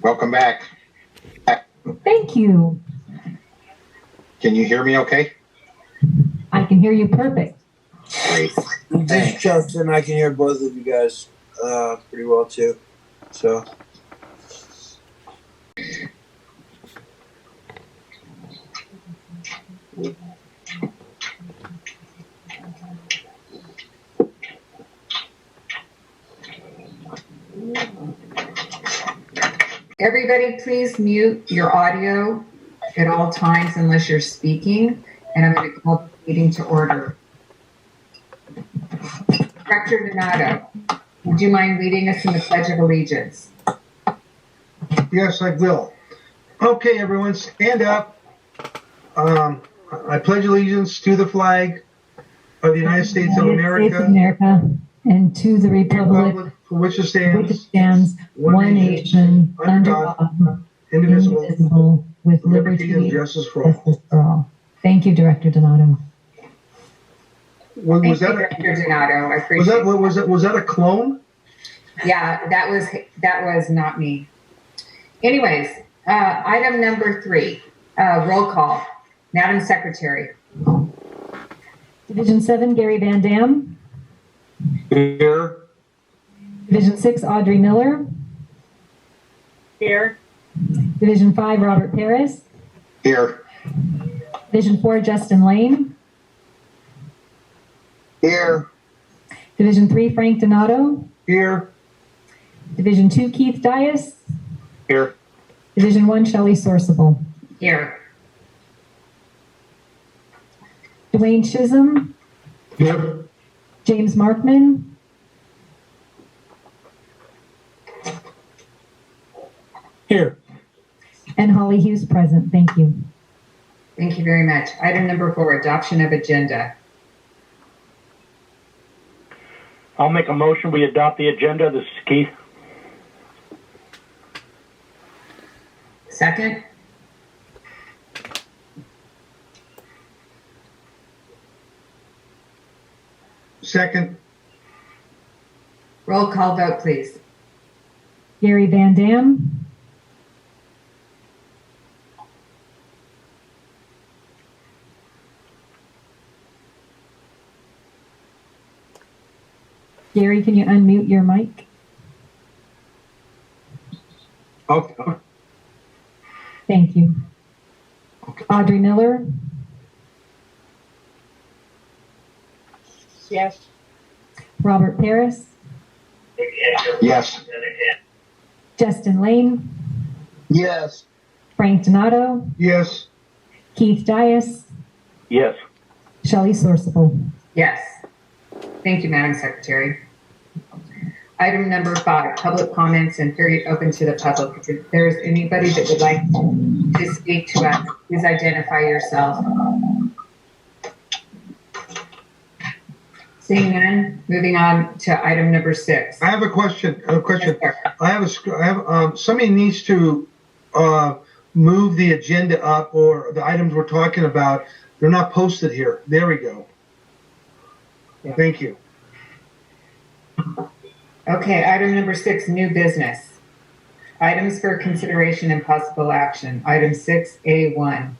Welcome back. Thank you. Can you hear me okay? I can hear you perfect. Great. This is Justin. I can hear both of you guys pretty well too. So. Everybody, please mute your audio at all times unless you're speaking, and I'm going to call the meeting to order. Director Donato, would you mind leading us in the Pledge of Allegiance? Yes, I will. Okay, everyone, stand up. I pledge allegiance to the flag of the United States of America, and to the republic for which it stands, one nation, under God, indivisible, with liberty and justice for all. Thank you, Director Donato. Was that Director Donato? I appreciate it. Was that a clone? Yeah, that was not me. Anyways, item number 3, roll call. Madam Secretary. Division 7, Gary Van Dam. Here. Division 6, Audrey Miller. Here. Division 5, Robert Paris. Here. Division 4, Justin Lane. Here. Division 3, Frank Donato. Here. Division 2, Keith Dias. Here. Division 1, Shelley Sourceable. Here. Dwayne Chisholm. Here. James Markman. Here. And Holly Hughes present. Thank you. Thank you very much. Item number 4, adoption of agenda. I'll make a motion. We adopt the agenda. This is Keith. Second. Second. Roll call vote, please. Gary Van Dam. Gary, can you unmute your mic? Okay. Thank you. Okay. Audrey Miller. Yes. Robert Paris. Yes. Justin Lane. Yes. Frank Donato. Yes. Keith Dias. Yes. Shelley Sourceable. Yes. Thank you, Madam Secretary. Item number 5, public comments and period open to the public. If there's anybody that would like to speak to us, please identify yourself. Seeing none, moving on to item number 6. I have a question. Yes, Somebody needs to move the agenda up, or the items we're talking about. They're not posted here. There we go. Yeah. Thank you. Okay, item number 6, new business. Items for consideration and possible action. Item 6A1.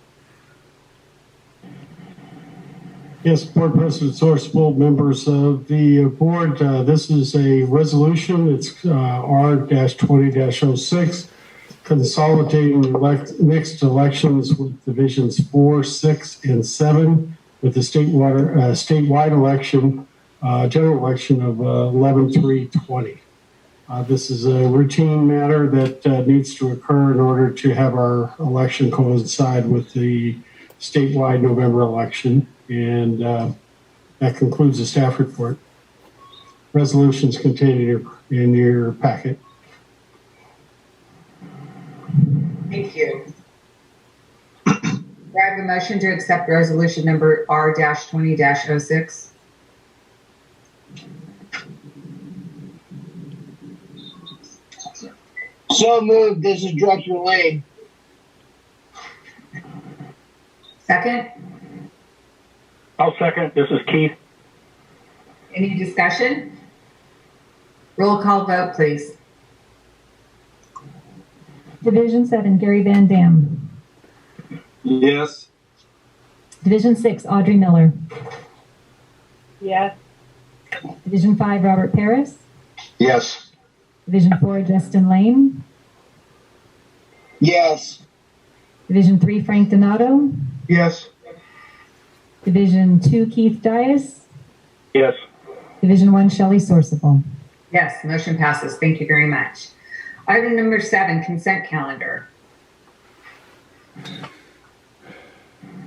Yes, Board President Sourceable, members of the board, this is a resolution. It's R-20-06, consolidating next elections with divisions 4, 6, and 7 with the statewide election, general election of 11/3/20. This is a routine matter that needs to occur in order to have our election coincide with the statewide November election. And that concludes the staff report. Resolutions contained in your packet. Thank you. Do I have a motion to accept resolution number R-20-06? So moved. This is Director Lane. Second? I'll second. This is Keith. Any discussion? Roll call vote, please. Division 7, Gary Van Dam. Yes. Division 6, Audrey Miller. Yes. Division 5, Robert Paris. Yes. Division 4, Justin Lane. Yes. Division 3, Frank Donato. Yes. Division 2, Keith Dias. Yes. Division 1, Shelley Sourceful. Yes, motion passes. Thank you very much. Item number 7, consent calendar. Do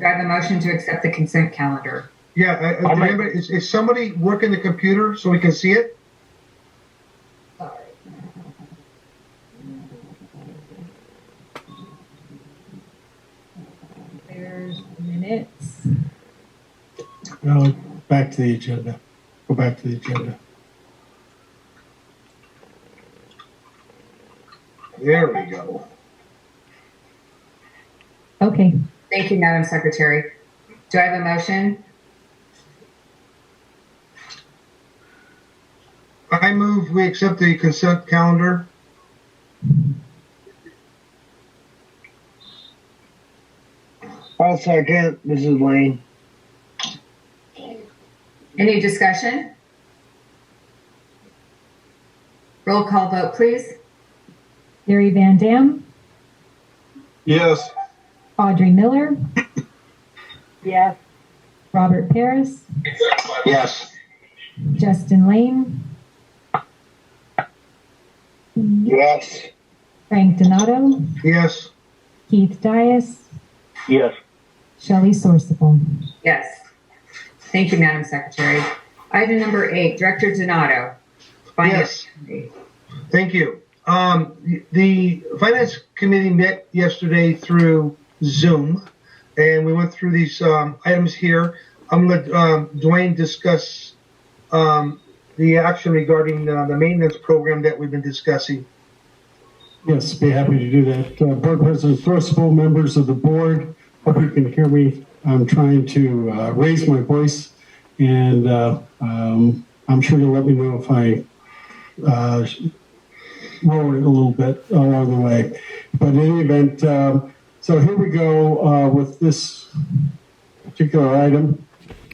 I have a motion to accept the consent calendar? Yeah. Is somebody working the computer so we can see it? There's minutes. No, back to the agenda. Go back to the agenda. There we go. Okay. Thank you, Madam Secretary. Do I have a motion? I move we accept the consent calendar. I'll second. This is Wayne. Any discussion? Roll call vote, please. Gary Van Dam. Yes. Audrey Miller. Yes. Robert Paris. Yes. Justin Lane. Yes. Frank Donato. Yes. Keith Dias. Yes. Shelley Sourceful. Yes. Thank you, Madam Secretary. Item number 8, Director Donato. Yes. Committee. Thank you. The Finance Committee met yesterday through Zoom, and we went through these items here. I'm going to let Dwayne discuss the action regarding the maintenance program that we've been discussing. Yes, be happy to do that. Board President Forcible, members of the board, hope you can hear me. I'm trying to raise my voice, and I'm sure you'll let me know if I lower it a little bit along the way. But in any event, so here we go with this particular item.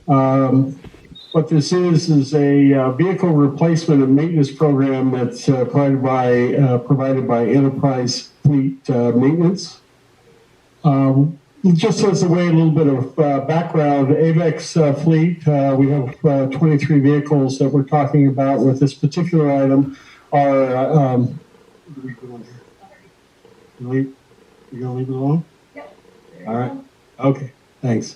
What this is a vehicle replacement and maintenance program that's provided by Enterprise Fleet Maintenance. Just as a way, a little bit of background, Avek's fleet, we have 23 vehicles that we're talking about with this particular item. What are we doing here? You gonna leave it alone? Yep. All right. Okay. Thanks.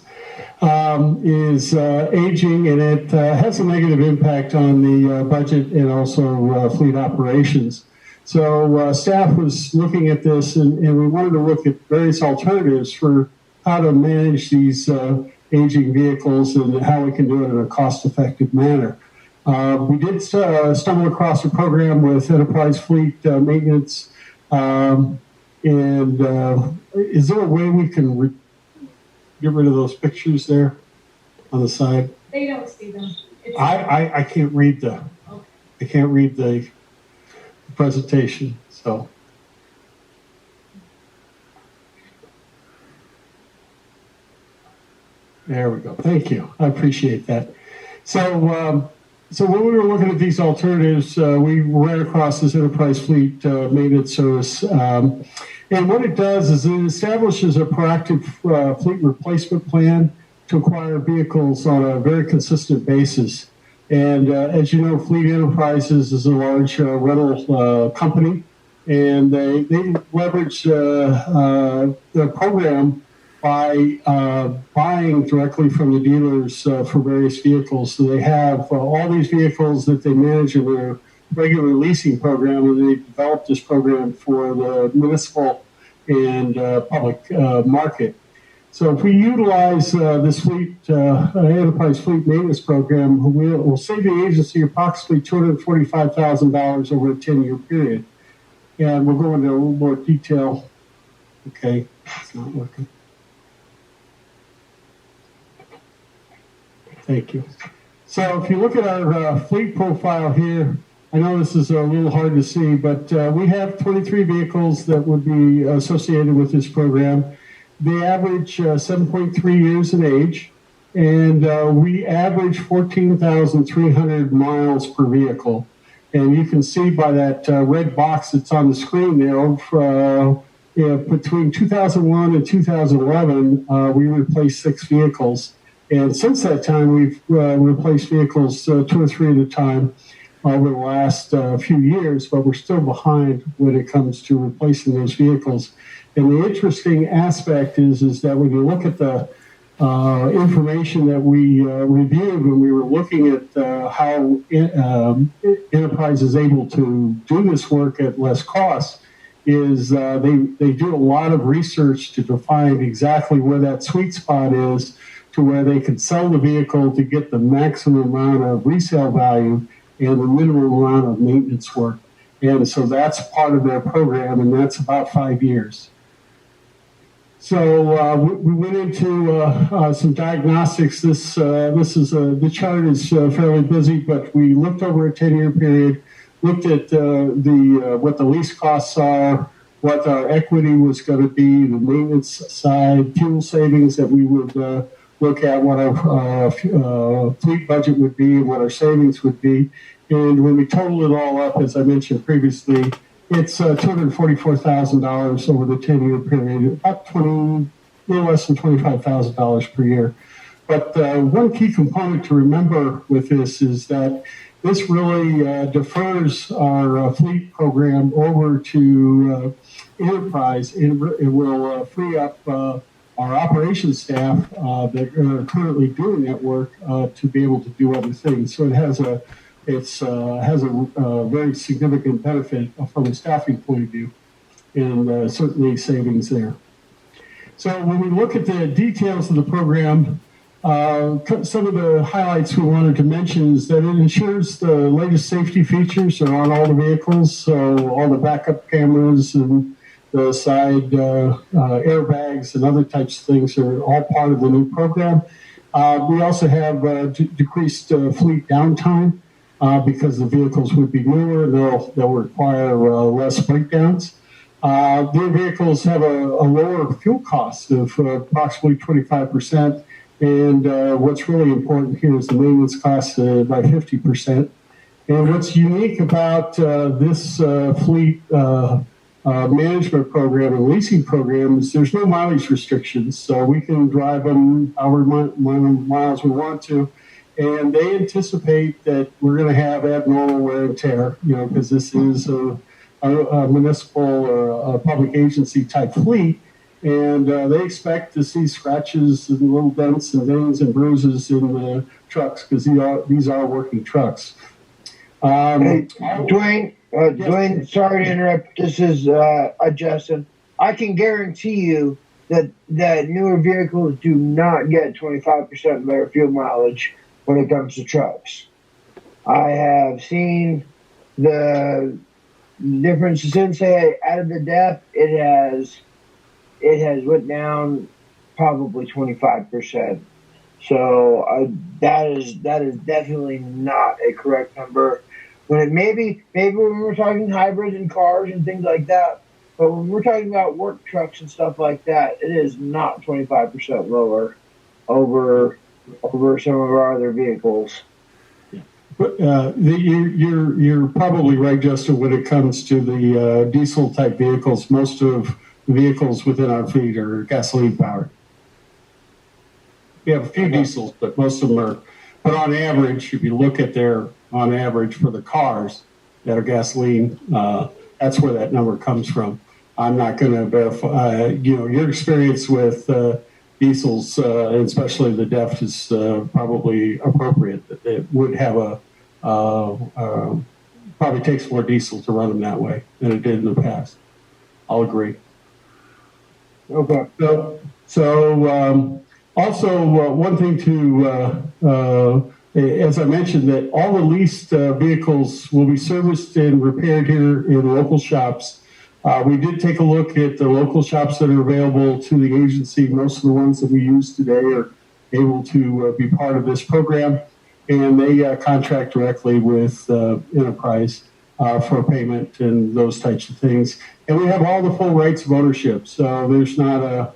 Is aging, and it has a negative impact on the budget and also fleet operations. So staff was looking at this, and we wanted to look at various alternatives for how to manage these aging vehicles and how we can do it in a cost-effective manner. We did stumble across a program with Enterprise Fleet Maintenance, and is there a way we can get rid of those pictures there on the side? They don't see them. I can't read the presentation, so. There we go. Thank you. I appreciate that. So, so when we were looking at these alternatives, we ran across this Enterprise Fleet Maintenance Service. And what it does is it establishes a proactive fleet replacement plan to acquire vehicles on a very consistent basis. And as you know, Fleet Enterprises is a large rental company, and they leverage the program by buying directly from the dealers for various vehicles. So they have all these vehicles that they manage in their regular leasing program, and they developed this program for the municipal and public market. So if we utilize this fleet, Enterprise Fleet Maintenance Program, we'll save the agency approximately $245,000 over a 10-year period. And we'll go into a little more detail. Okay, it's not working. Thank you. So if you look at our fleet profile here, I know this is a little hard to see, but we have 23 vehicles that would be associated with this program. They average 7.3 years in age, and we average 14,300 miles per vehicle. And you can see by that red box that's on the screen there, between 2001 and 2011, we replaced 6 vehicles. And since that time, we've replaced vehicles 2 or 3 at a time over the last few years, but we're still behind when it comes to replacing those vehicles. And the interesting aspect is that when you look at the information that we reviewed when we were looking at how Enterprise is able to do this work at less cost, is they do a lot of research to define exactly where that sweet spot is to where they can sell the vehicle to get the maximum amount of resale value and the minimum amount of maintenance work. And so that's part of their program, and that's about 5 years. So we went into some diagnostics. The chart is fairly busy, but we looked over a 10-year period, looked at what the lease costs are, what our equity was going to be, the maintenance side, fuel savings that we would look at, what our fleet budget would be, and what our savings would be. And when we total it all up, as I mentioned previously, it's $244,000 over the 10-year period, about a little less than $25,000 per year. But one key component to remember with this is that this really defers our fleet program over to Enterprise. It will free up our operations staff that are currently doing that work to be able to do other things. So it has a very significant benefit from a staffing point of view, and certainly savings there. So when we look at the details of the program, some of the highlights we wanted to mention is that it ensures the latest safety features are on all the vehicles, so all the backup cameras and the side airbags and other types of things are all part of the new program. We also have decreased fleet downtime. Because the vehicles would be newer, they'll require less breakdowns. Their vehicles have a lower fuel cost of approximately 25%, and what's really important here is the maintenance cost by 50%. And what's unique about this fleet management program and leasing program is there's no mileage restrictions, so we can drive them however many miles we want to. And they anticipate that we're going to have abnormal wear and tear, because this is a municipal or a public agency type fleet. And they expect to see scratches and little dents and dings and bruises in the trucks because these are working trucks. Hey, Dwayne, sorry to interrupt. This is Justin. I can guarantee you that newer vehicles do not get 25% better fuel mileage when it comes to trucks. I have seen the difference since they added the depth. It has went down probably 25%. So that is definitely not a correct number. When it maybe when we're talking hybrids and cars and things like that, but when we're talking about work trucks and stuff like that, it is not 25% lower over some of our other vehicles. But you're probably right, Justin, when it comes to the diesel type vehicles. Most of the vehicles within our fleet are gasoline powered. We have a few diesels, but most of them are. But on average, if you look at on average for the cars that are gasoline, that's where that number comes from. I'm not going to verify, your experience with diesels, especially the DEF, is probably appropriate. That it would have probably takes more diesel to run them that way than it did in the past. I'll agree. Okay. So also one thing to, as I mentioned, that all the leased vehicles will be serviced and repaired here in local shops. We did take a look at the local shops that are available to the agency. Most of the ones that we use today are able to be part of this program. and they contract directly with Enterprise for payment and those types of things. And we have all the full rights of ownership, so there's no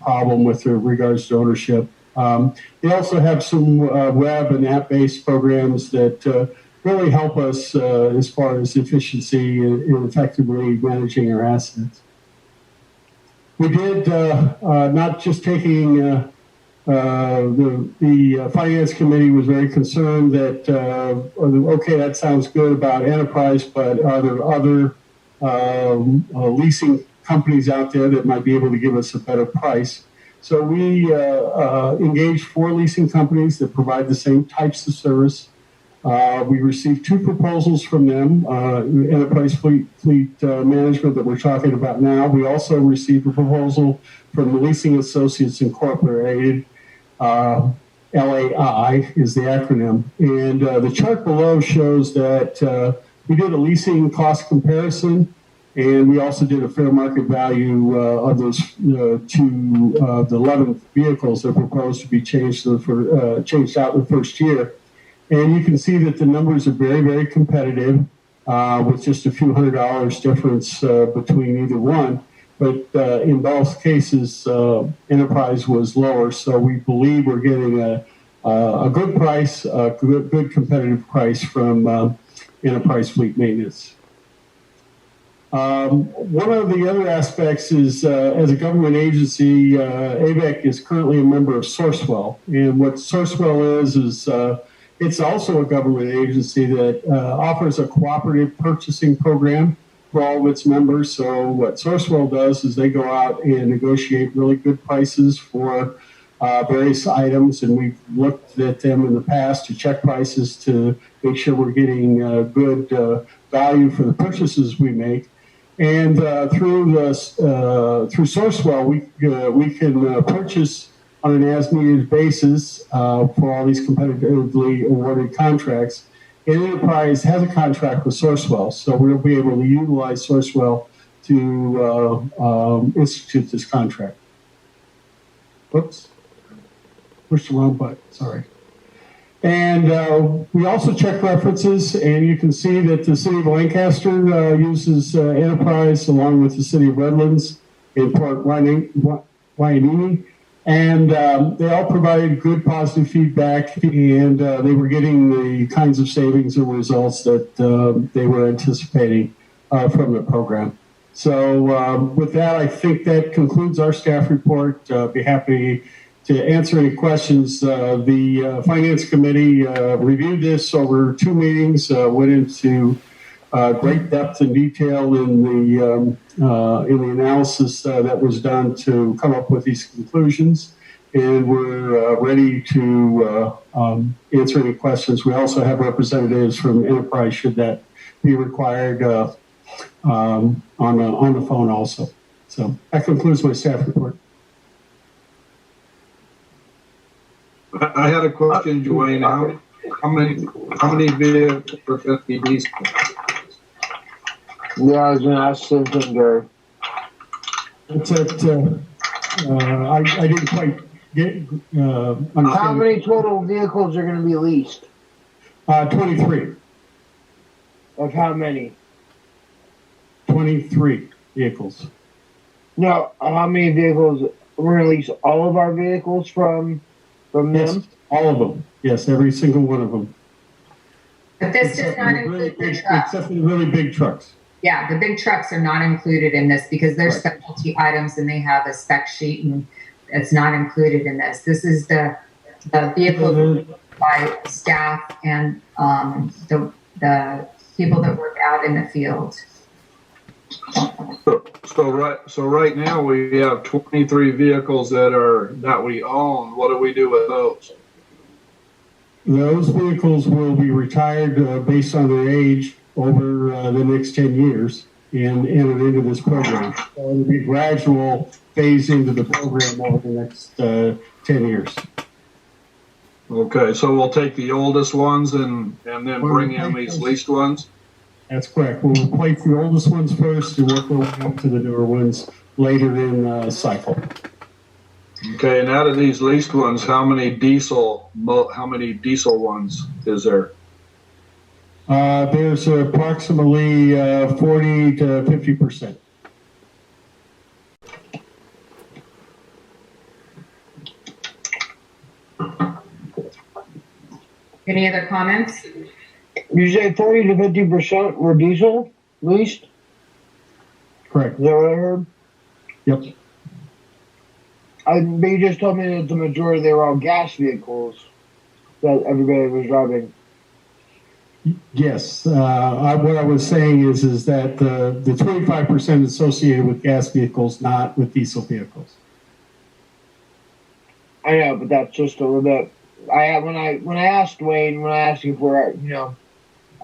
problem with regards to ownership. They also have some web and app-based programs that really help us as far as efficiency and effectively managing our assets. We did not just taking the finance committee was very concerned that okay, that sounds good about Enterprise, but are there other leasing companies out there that might be able to give us a better price? So we engaged 4 leasing companies that provide the same types of service. We received 2 proposals from them, Enterprise Fleet Management that we're talking about now. We also received a proposal from Leasing Associates Incorporated. LAI is the acronym. And the chart below shows that we did a leasing cost comparison, and we also did a fair market value of those the 11 vehicles that are proposed to be changed out in the first year. And you can see that the numbers are very, very competitive with just a few $100 difference between either one. But in both cases, Enterprise was lower. So we believe we're getting a good price, a good competitive price from Enterprise Fleet Maintenance. One of the other aspects is, as a government agency, Avek is currently a member of Sourcewell. And what Sourcewell is it's also a government agency that offers a cooperative purchasing program for all of its members. So what Sourcewell does is they go out and negotiate really good prices for various items, and we've looked at them in the past to check prices to make sure we're getting good value for the purchases we make. And through Sourcewell, we can purchase on an as-needed basis for all these competitively awarded contracts. And Enterprise has a contract with Sourcewell, so we'll be able to utilize Sourcewell to institute this contract. Whoops, pushed the wrong button, sorry. And we also check references, and you can see that the city of Lancaster uses Enterprise along with the city of Redlands in Port Hueneme. And they all provided good positive feedback, and they were getting the kinds of savings and results that they were anticipating from the program. So with that, I think that concludes our staff report. Be happy to answer any questions. The Finance Committee reviewed this over 2 meetings, went into great depth and detail in the analysis that was done to come up with these conclusions, and we're ready to answer any questions. We also have representatives from Enterprise, should that be required, on the phone also. So that concludes my staff report. I had a question, Dwayne. How many vehicles for 50 diesel? Yeah, I was going to ask the same thing, Gary. It's at, I didn't quite get, understand. How many total vehicles are going to be leased? 23. Of how many? 23 vehicles. No, how many vehicles? We're going to lease all of our vehicles from Yes, them? all of them. Yes, every single one of them. But this does not include the trucks. Except for the really big trucks. Yeah, the big trucks are not included in this because they're Right. specialty items and they have a spec sheet, and it's not included in this. This is the vehicle by staff and the people that work out in the field. So right now we have 23 vehicles that we own. What do we do with those? Those vehicles will be retired based on their age over the next 10 years and entered into this program. So it'll be gradual phase into the program over the next 10 years. Okay, so we'll take the oldest ones and then bring in these leased ones? That's correct. We'll replace the oldest ones first and work our way up to the newer ones later in the cycle. Okay, and out of these leased ones, how many diesel ones is there? There's approximately 40 to 50%. Any other comments? You say 40 to 50% were diesel leased? Correct. Is that what I heard? Yep. But you just told me that the majority, they were all gas vehicles that everybody was driving. Yes. What I was saying is that the 25% associated with gas vehicles, not with diesel vehicles. I know, but that's just a little bit. When I asked Dwayne, when I asked you for,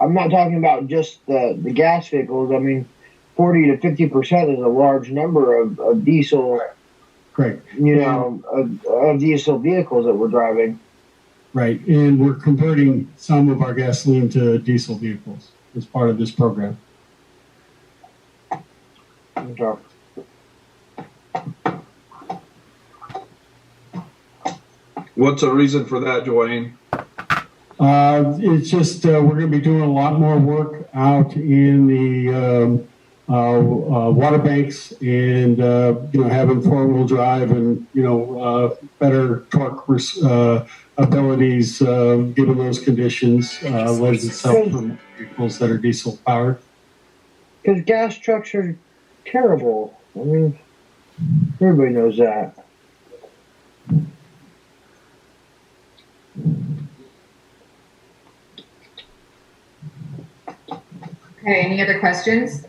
I'm not talking about just the gas vehicles. I mean, 40 to 50% is a large number of diesel. Correct. Of diesel vehicles that we're driving. Right, and we're converting some of our gasoline to diesel vehicles as part of this program. Okay. What's the reason for that, Dwayne? It's just we're going to be doing a lot more work out in the water banks and having 4-wheel drive and better torque abilities given those conditions lends itself for vehicles that are diesel powered. Because gas trucks are terrible. I mean, everybody knows that. Okay, any other questions?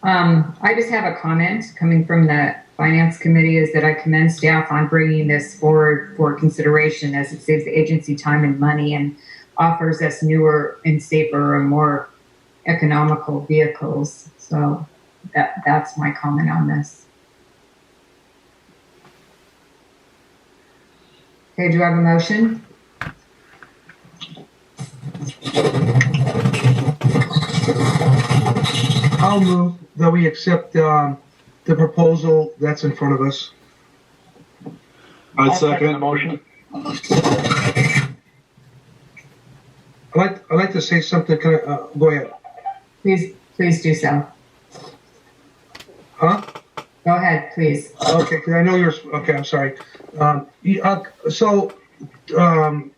I just have a comment coming from the Finance Committee is that I commend staff on bringing this forward for consideration as it saves the agency time and money and offers us newer and safer and more economical vehicles. So that's my comment on this. Okay, do I have a motion? I'll move that we accept the proposal that's in front of us. I second the motion. I'd like to say something. Go ahead. Please do so. Huh? Go ahead, please. Okay, because I know you're. Okay, I'm sorry.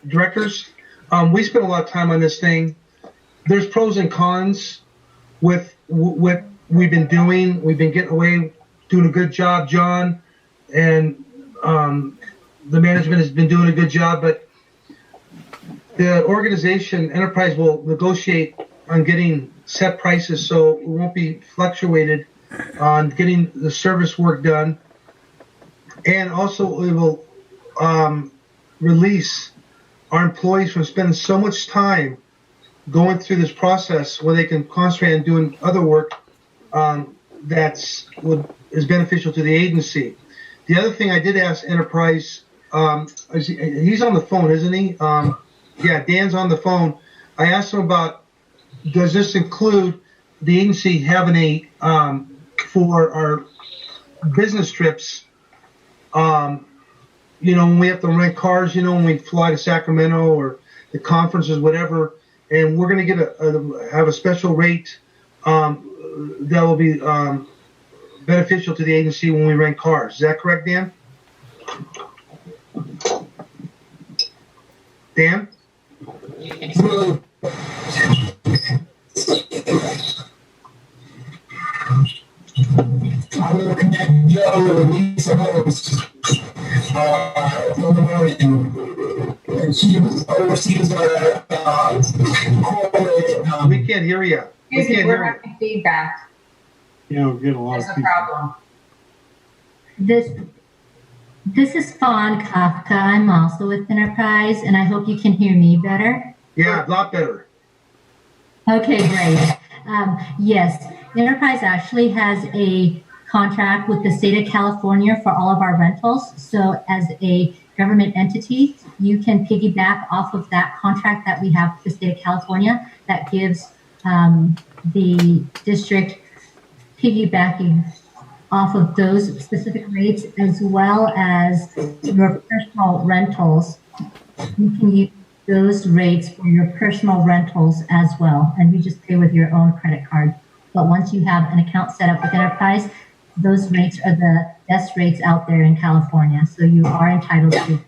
Directors, we spent a lot of time on this thing. There's pros and cons with what we've been doing. We've been getting away, doing a good job, John, and the management has been doing a good job. But the organization, Enterprise, will negotiate on getting set prices, so it won't be fluctuated on getting the service work done. And also, it will release our employees from spending so much time going through this process where they can concentrate on doing other work is beneficial to the agency. The other thing I did ask Enterprise, he's on the phone, isn't he? Yeah, Dan's on the phone. I asked him about, does this include the agency having a, for our business trips, when we have to rent cars, when we fly to Sacramento or the conferences, whatever, and we're going to have a special rate that will be beneficial to the agency when we rent cars. Is that correct, Dan? Dan? We can't hear you. We're having feedback. Yeah, we're getting a lot There's of a problem. This is Fawn Kafka. I'm also with Enterprise, and I hope you can hear me better. Yeah, a lot better. Okay, great. Yes, Enterprise actually has a contract with the state of California for all of our rentals. So as a government entity, you can piggyback off of that contract that we have with the state of California that gives the district piggybacking off of those specific rates, as well as your personal rentals. You can use those rates for your personal rentals as well, and you just pay with your own credit card. But once you have an account set up with Enterprise, those rates are the best rates out there in California, so you are entitled to.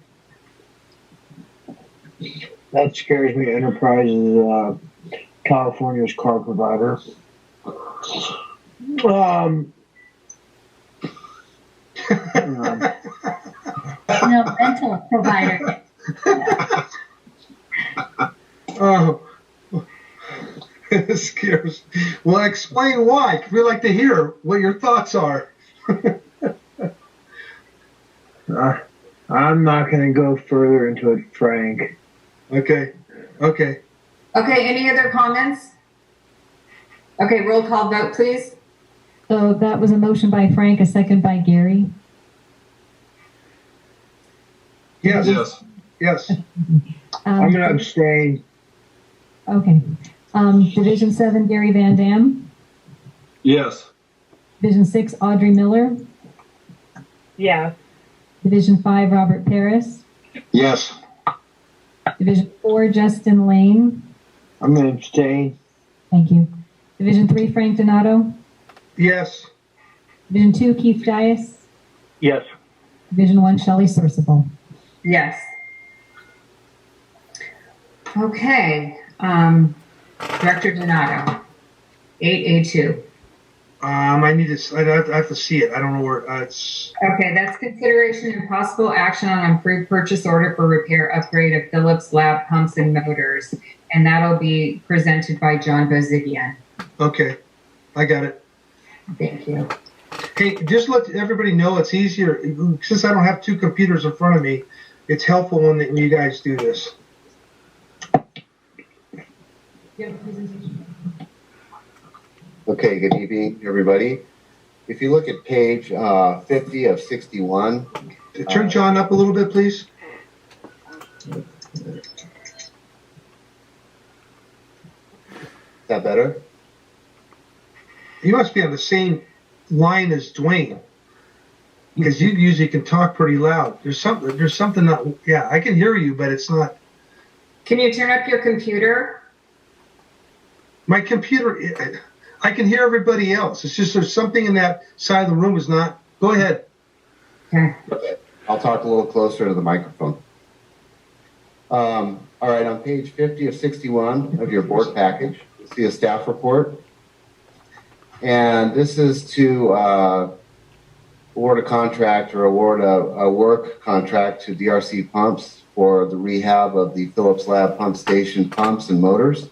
That scares me. Enterprise is California's car provider. No, rental provider. Oh, it scares. Well, explain why. We'd like to hear what your thoughts are. I'm not going to go further into it, Frank. Okay. Okay, any other comments? Okay, roll call vote, please. So that was a motion by Frank, a second by Gary. Yes. Yes. Yes. I'm going to abstain. Okay. Division 7, Gary Van Dam. Yes. Division 6, Audrey Miller. Yes. Division 5, Robert Paris. Yes. Division 4, Justin Lane. I'm going to abstain. Thank you. Division 3, Frank Donato. Yes. Division 2, Keith Dias. Yes. Division 1, Shelley Sourceable. Yes. Okay, Director Donato, 8A2. I need to. I have to see it. I don't know where it's. Okay, that's consideration and possible action on approved purchase order for repair upgrade of Phillips Lab pumps and motors, and that'll be presented by John Bozigian. Okay, I got it. Thank you. Hey, just let everybody know it's easier since I don't have two computers in front of me. It's helpful when you guys do this. Okay, good evening, everybody. If you look at page 50 of 61. Turn John up a little bit, please. Is that better? You must be on the same line as Dwayne, because you usually can talk pretty loud. There's something not. Yeah, I can hear you, but it's not. Can you turn up your computer? My computer, I can hear everybody else. It's just there's something in that side of the room is not. Go ahead. Okay. I'll talk a little closer to the microphone. All right, on page 50 of 61 of your board package, you see a staff report. And this is to award a contract or award a work contract to DRC Pumps for the rehab of the Phillips Lab pump station pumps and motors.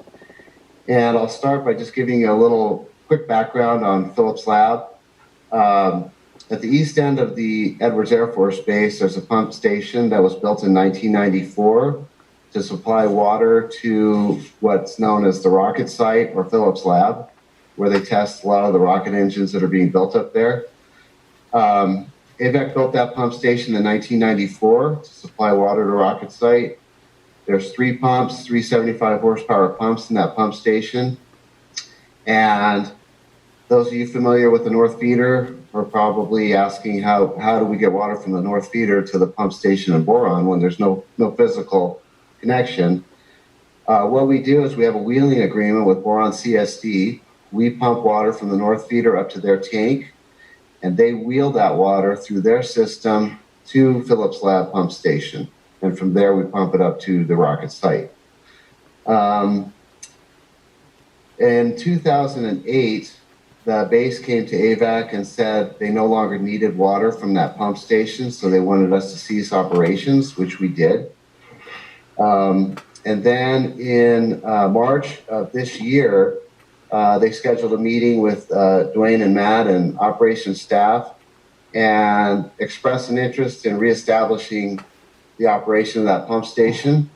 And I'll start by just giving you a little quick background on Phillips Lab. At the east end of the Edwards Air Force Base, there's a pump station that was built in 1994 to supply water to what's known as the rocket site or Phillips Lab, where they test a lot of the rocket engines that are being built up there. Avek built that pump station in 1994 to supply water to rocket site. There's 3 pumps, 375 horsepower pumps in that pump station. And those of you familiar with the North Feeder are probably asking how do we get water from the North Feeder to the pump station in Boron when there's no physical connection. What we do is we have a wheeling agreement with Boron CSD. We pump water from the North Feeder up to their tank, and they wheel that water through their system to Phillips Lab pump station. And from there, we pump it up to the rocket site. In 2008, the base came to AVAC and said they no longer needed water from that pump station, so they wanted us to cease operations, which we did. And then in March of this year, they scheduled a meeting with Dwayne and Matt and operations staff and expressed an interest in reestablishing the operation of that pump station.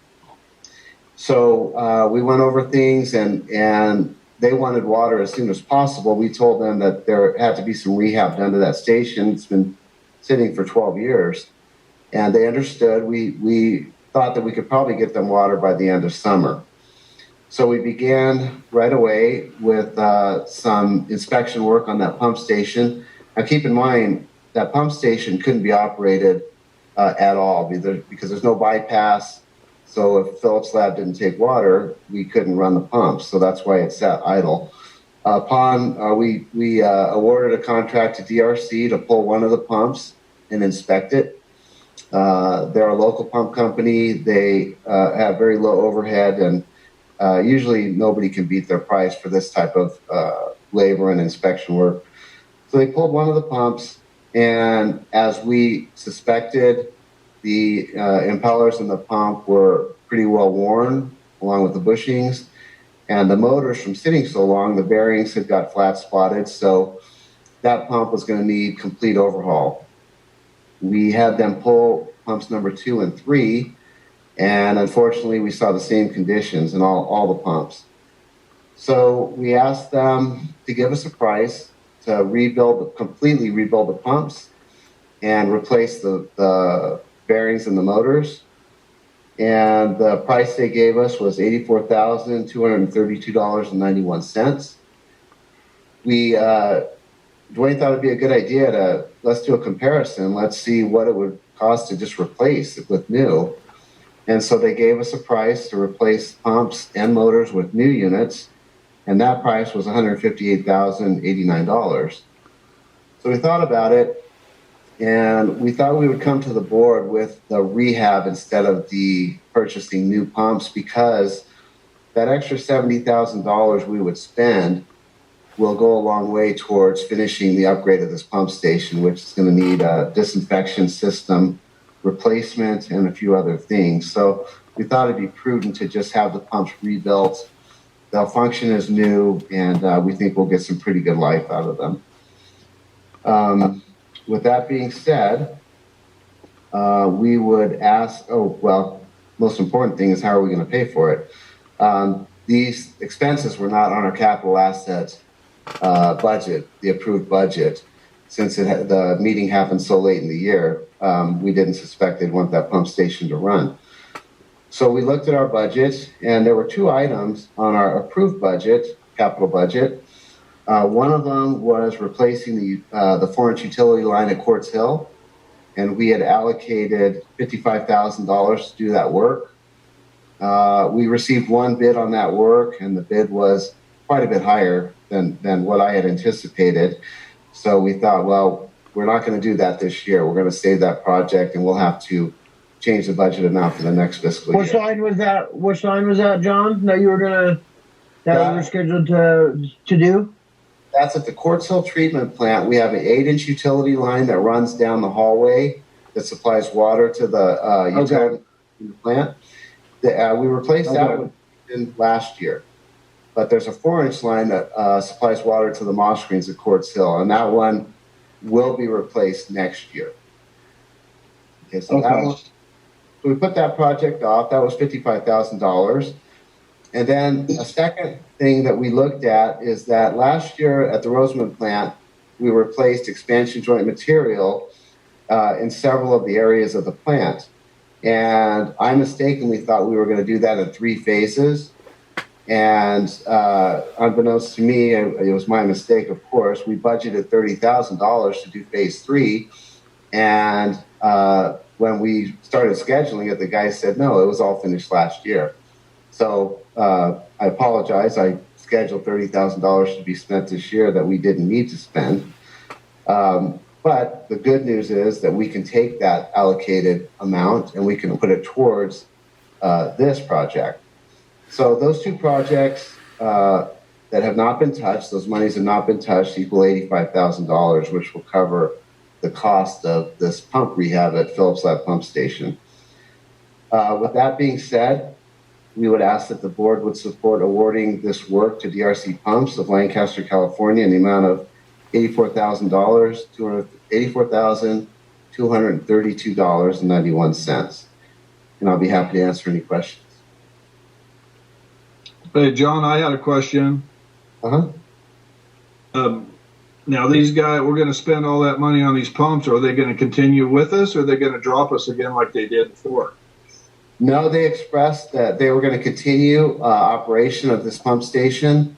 So we went over things and they wanted water as soon as possible. We told them that there had to be some rehab done to that station. It's been sitting for 12 years. And they understood. We thought that we could probably get them water by the end of summer. So we began right away with some inspection work on that pump station. Now, keep in mind that pump station couldn't be operated at all because there's no bypass. So if Phillips Lab didn't take water, we couldn't run the pumps. So that's why it sat idle. We awarded a contract to DRC to pull one of the pumps and inspect it. They're a local pump company. They have very low overhead, and usually nobody can beat their price for this type of labor and inspection work. So they pulled one of the pumps, and as we suspected, the impellers in the pump were pretty well worn, along with the bushings. And the motors, from sitting so long, the bearings had got flat spotted, so that pump was going to need complete overhaul. We had them pull pumps number 2 and 3, and unfortunately we saw the same conditions in all the pumps. So we asked them to give us a price to completely rebuild the pumps and replace the bearings in the motors. And the price they gave us was $84,232.91. Dwayne thought it'd be a good idea let's do a comparison. Let's see what it would cost to just replace it with new. And so they gave us a price to replace pumps and motors with new units. And that price was $158,089. So we thought about it, and we thought we would come to the board with the rehab instead of the purchasing new pumps, because that extra $70,000 we would spend will go a long way towards finishing the upgrade of this pump station, which is going to need a disinfection system replacement and a few other things. So we thought it'd be prudent to just have the pumps rebuilt. They'll function as new, and we think we'll get some pretty good life out of them. With that being said, we would ask, most important thing is how are we going to pay for it? These expenses were not on our capital asset budget, the approved budget. Since the meeting happened so late in the year, we didn't suspect they'd want that pump station to run. So we looked at our budget, and there were 2 items on our approved budget, capital budget. One of them was replacing the 4-inch utility line at Quartz Hill, and we had allocated $55,000 to do that work. We received one bid on that work, and the bid was quite a bit higher than what I had anticipated. So we thought, well, we're not going to do that this year. We're going to save that project, and we'll have to change the budget amount for the next fiscal year. Which line was that? Which line was that, John? That you were scheduled to do? That's at the Quartz Hill treatment plant. We have an 8-inch utility line that runs down the hallway that supplies water to the utility plant. We replaced that one last year, but there's a 4-inch line that supplies water to the moss screens at Quartz Hill, and that one will be replaced next year. Okay, so so we put that project off. That was $55,000. And then a second thing that we looked at is that last year at the Roseman plant, we replaced expansion joint material in several of the areas of the plant. And I mistakenly thought we were going to do that in 3 phases. And unbeknownst to me, it was my mistake, of course. We budgeted $30,000 to do phase 3. And when we started scheduling it, the guy said, no, it was all finished last year. So I apologize. I scheduled $30,000 to be spent this year that we didn't need to spend. But the good news is that we can take that allocated amount and we can put it towards this project. So those 2 projects that have not been touched, those monies have not been touched, equal $85,000, which will cover the cost of this pump rehab at Phillips Lab Pump Station. With that being said, we would ask that the board would support awarding this work to DRC Pumps of Lancaster, California, in the amount of $84,232.91. And I'll be happy to answer any questions. Hey, John, I had a question. Now, these guys, we're going to spend all that money on these pumps. Are they going to continue with us, or are they going to drop us again like they did before? No, they expressed that they were going to continue operation of this pump station.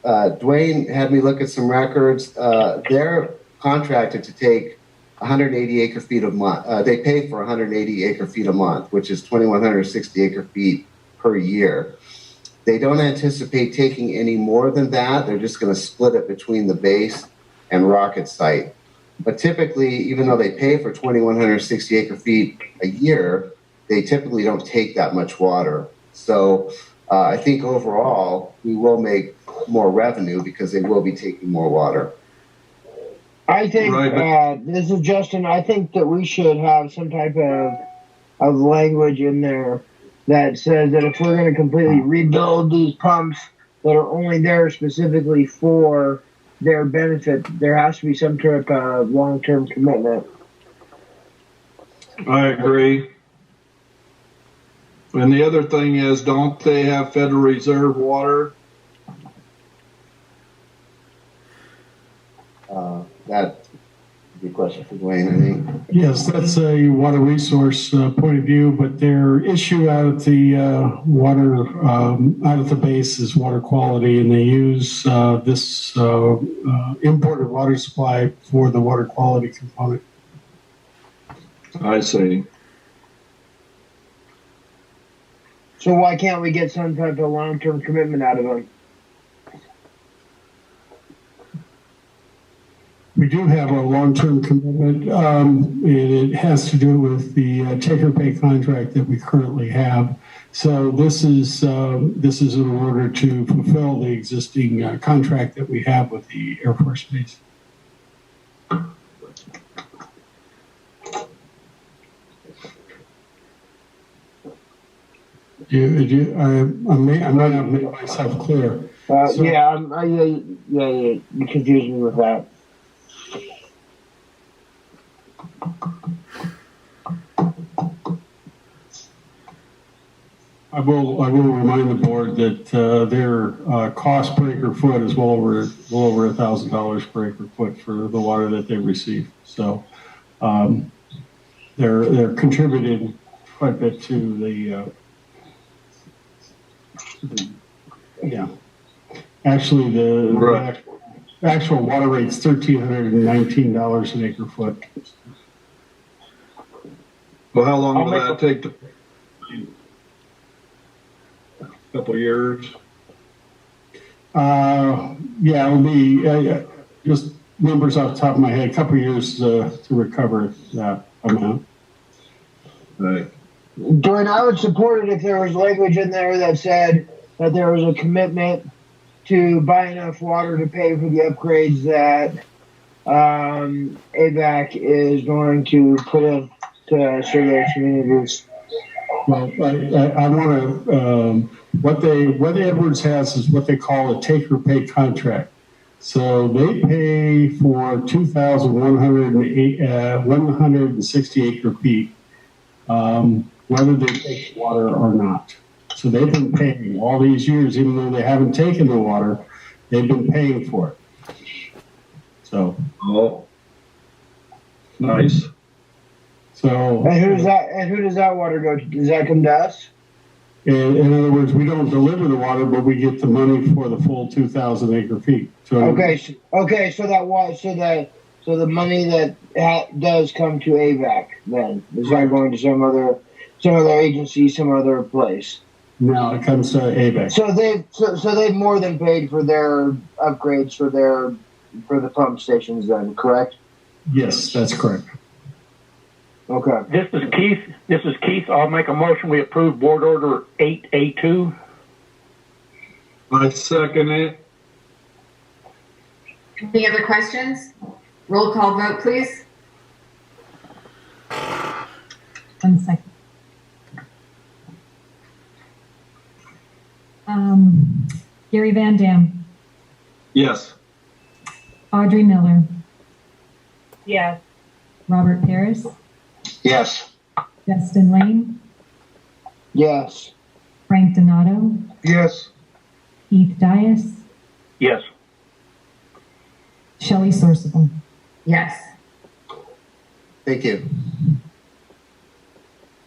Dwayne had me look at some records. They're contracted to take 180 acre feet a month. They pay for 180 acre feet a month, which is 2,160 acre feet per year. They don't anticipate taking any more than that. They're just going to split it between the base and rocket site. But typically, even though they pay for 2,160 acre feet a year, they typically don't take that much water. So I think overall, we will make more revenue because they will be taking more water. I think, this is Justin, I think that we should have some type of language in there that says that if we're going to completely rebuild these pumps that are only there specifically for their benefit, there has to be some type of long-term commitment. I agree. And the other thing is, don't they have Federal Reserve water? That would be a question for Dwayne, I think. Yes, that's a water resource point of view, but their issue out at the water, out at the base is water quality, and they use this imported water supply for the water quality component. I see. So why can't we get some type of long-term commitment out of them? We do have a long-term commitment, and it has to do with the take-or-pay contract that we currently have. So this is in order to fulfill the existing contract that we have with the Air Force Base. I might have made myself clear. Yeah, you confused me with that. I will remind the board that their cost per acre foot is well over $1,000 per acre foot for the water that they receive. So they're contributing quite a bit to the yeah. Actually, the actual water rate's $1,319 an acre foot. Well, how long will that take to? A couple of years. Yeah, it'll be just numbers off the top of my head. A couple of years to recover that amount. Right. Dwayne, I would support it if there was language in there that said that there was a commitment to buy enough water to pay for the upgrades that Avek is going to put in to serve their communities. Well, I want to, what Edwards has is what they call a take-or-pay contract. So they pay for 2,160 acre feet, whether they take water or not. So they've been paying all these years, even though they haven't taken the water, they've been paying for it. So. Oh, nice. So. And who does that water go to? Does that come to us? In other words, we don't deliver the water, but we get the money for the full 2,000 acre feet. So so the money that does come to AVAC then is not going to some other agency, some other place. No, it comes to AVAC. So they've more than paid for their upgrades for the pump stations then, correct? Yes, that's correct. Okay. This is Keith. I'll make a motion. We approve Board Order 8A2. I second it. Any other questions? Roll call vote, please. 1 second. Gary Van Dam, Yes. Audrey Miller, Yes. Robert Paris, Yes. Justin Lane, Yes. Frank Donato, Yes. Keith Dias, Yes. Shelley Sourceable. Yes. Thank you.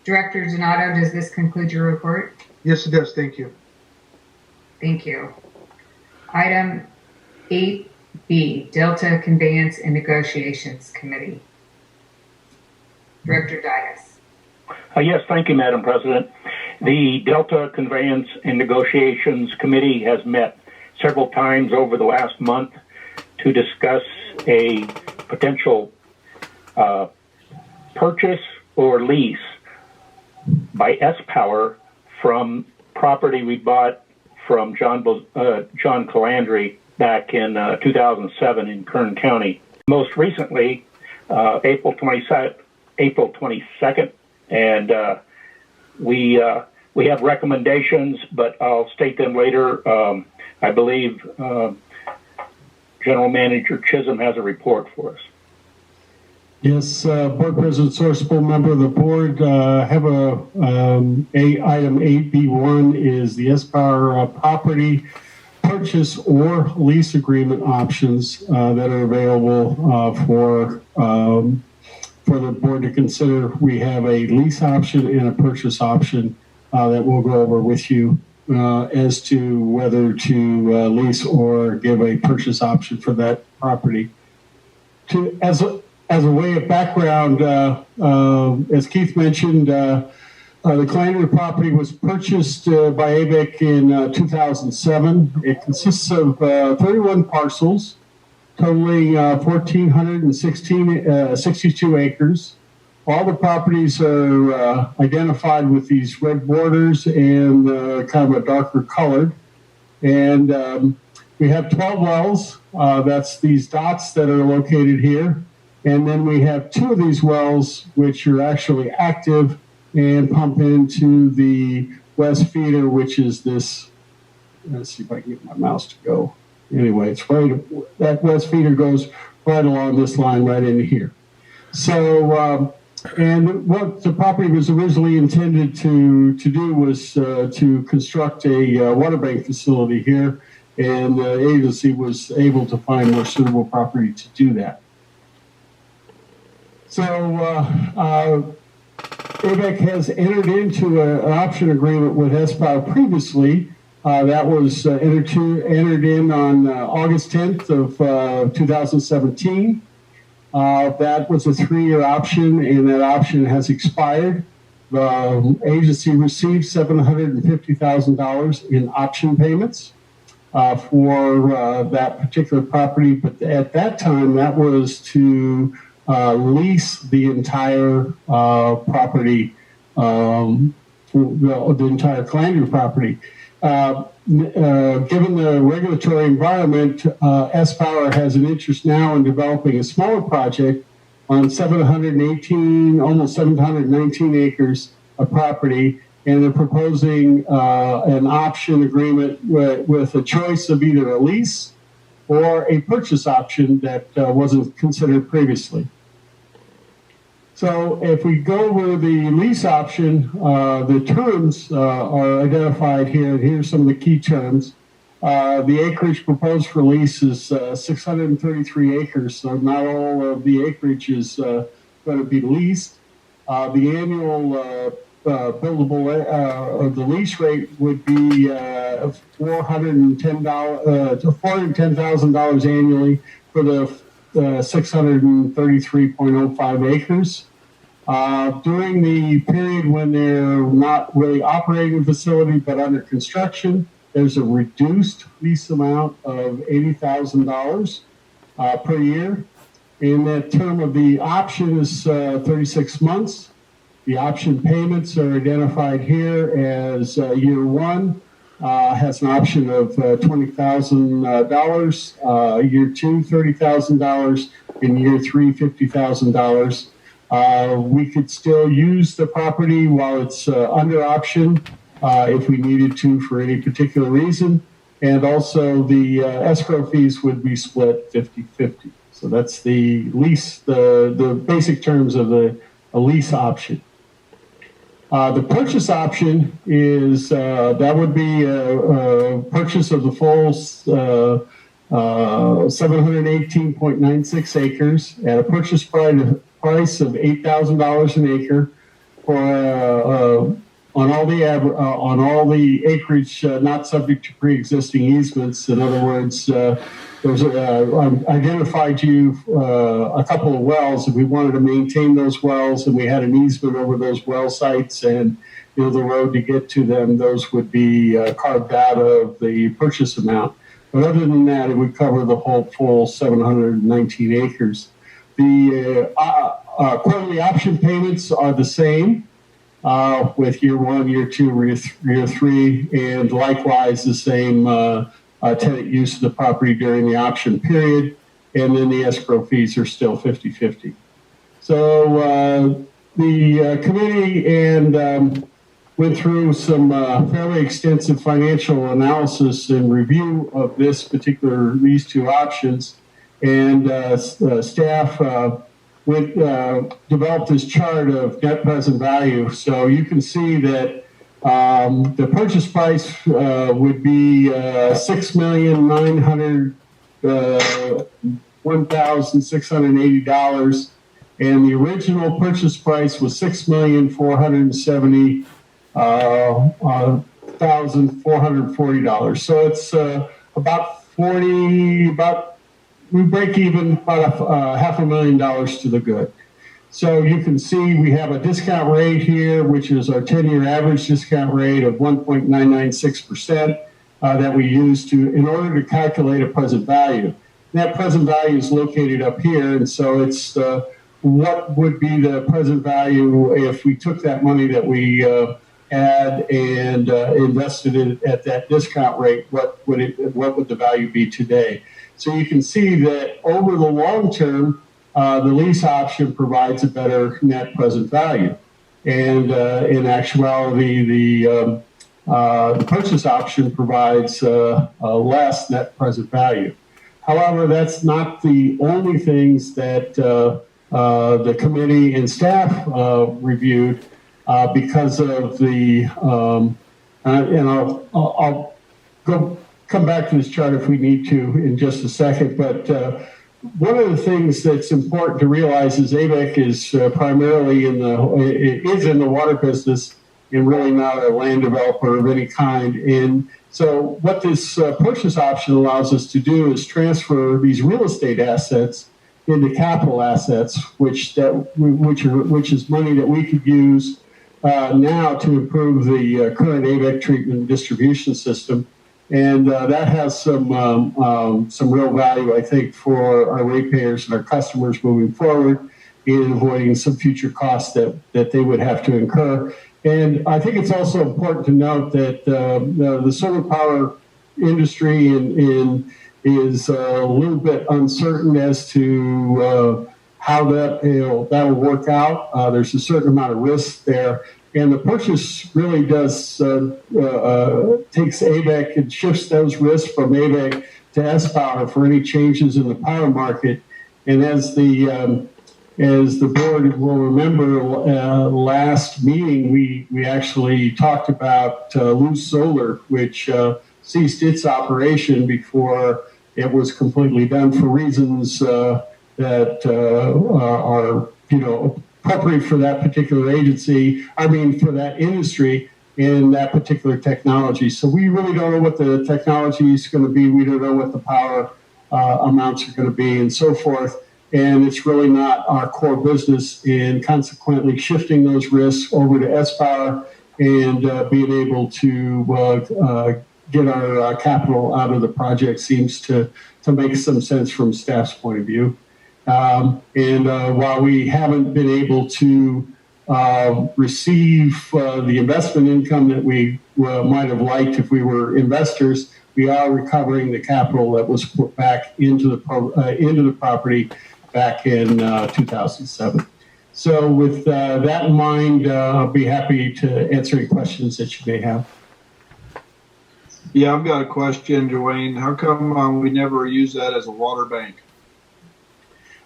Director Donato, does this conclude your report? Yes, it does. Thank you. Thank you. Item 8B, Delta Conveyance and Negotiations Committee. Director Dias. Yes, thank you, Madam President. The Delta Conveyance and Negotiations Committee has met several times over the last month to discuss a potential purchase or lease by S-Power from property we bought from John Calandry back in 2007 in Kern County. Most recently, April 22nd, and we have recommendations, but I'll state them later. I believe General Manager Chisholm has a report for us. Yes, Board President Sourceable, member of the board, have item 8B1 is the S-Power property purchase or lease agreement options that are available for the board to consider. We have a lease option and a purchase option that we'll go over with you as to whether to lease or give a purchase option for that property. As a way of background, as Keith mentioned, the Calandry property was purchased by Avek in 2007. It consists of 31 parcels, totaling 1,462 acres. All the properties are identified with these red borders and kind of a darker colored. And we have 12 wells. That's these dots that are located here. And then we have 2 of these wells, which are actually active and pump into the west feeder, which is this. Let's see if I can get my mouse to go. Anyway, it's right. That west feeder goes right along this line right into here. So, and what the property was originally intended to do was to construct a water bank facility here, and the agency was able to find more suitable property to do that. So Avek has entered into an option agreement with S-Power previously. That was entered in on August 10th of 2017. That was a 3-year option, and that option has expired. The agency received $750,000 in option payments for that particular property, but at that time, that was to lease the entire property, the entire Calandry property. Given the regulatory environment, S-Power has an interest now in developing a smaller project on almost 719 acres of property, and they're proposing an option agreement with a choice of either a lease or a purchase option that wasn't considered previously. So if we go over the lease option, the terms are identified here. Here's some of the key terms. The acreage proposed for lease is 633 acres, so not all of the acreage is going to be leased. The annual billable the lease rate would be $410,000 annually for the 633.05 acres. During the period when they're not really operating the facility but under construction, there's a reduced lease amount of $80,000 per year. And the term of the option is 36 months. The option payments are identified here as year 1 has an option of $20,000, year 2 $30,000, and year 3 $50,000. We could still use the property while it's under option if we needed to for any particular reason, and also the escrow fees would be split 50-50. So that's the lease, the basic terms of a lease option. The purchase option is that would be a purchase of the full 718.96 acres at a purchase price of $8,000 an acre for on all the acreage not subject to pre-existing easements. In other words, there's identified you a couple of wells, and we wanted to maintain those wells, and we had an easement over those well sites, and the road to get to them, those would be carved out of the purchase amount. But other than that, it would cover the whole full 719 acres. The quarterly option payments are the same with year 1, year 2, year 3, and likewise the same tenant use of the property during the option period, and then the escrow fees are still 50-50. So the committee and went through some fairly extensive financial analysis and review of these two options, and staff developed this chart of net present value. So you can see that the purchase price would be $6,901,680, and the original purchase price was $6,470,440. So it's we break even about $500,000 to the good. So you can see we have a discount rate here, which is our 10-year average discount rate of 1.996% that we use in order to calculate a present value. That present value is located up here, and so it's what would be the present value if we took that money that we had and invested it at that discount rate. What would the value be today? So you can see that over the long term, the lease option provides a better net present value, and in actuality, the purchase option provides a less net present value. However, that's not the only things that the committee and staff reviewed because of the, and I'll come back to this chart if we need to in just a second, but one of the things that's important to realize is Avek is primarily in the water business and really not a land developer of any kind. And so what this purchase option allows us to do is transfer these real estate assets into capital assets, which is money that we could use now to improve the current Avek treatment and distribution system. And that has some real value, I think, for our ratepayers and our customers moving forward in avoiding some future costs that they would have to incur. And I think it's also important to note that the solar power industry is a little bit uncertain as to how that will work out. There's a certain amount of risk there. And the purchase really does takes Avek and shifts those risks from Avek to S-Power for any changes in the power market. And as the board will remember, last meeting we actually talked about Loose Solar, which ceased its operation before it was completely done for reasons that are appropriate for that particular for that industry and that particular technology. So we really don't know what the technology is going to be. We don't know what the power amounts are going to be and so forth. And it's really not our core business, and consequently shifting those risks over to S-Power and being able to get our capital out of the project seems to make some sense from staff's point of view. And while we haven't been able to receive the investment income that we might have liked if we were investors, we are recovering the capital that was put back into the property back in 2007. So with that in mind, I'll be happy to answer any questions that you may have. Yeah, I've got a question, Dwayne. How come we never use that as a water bank?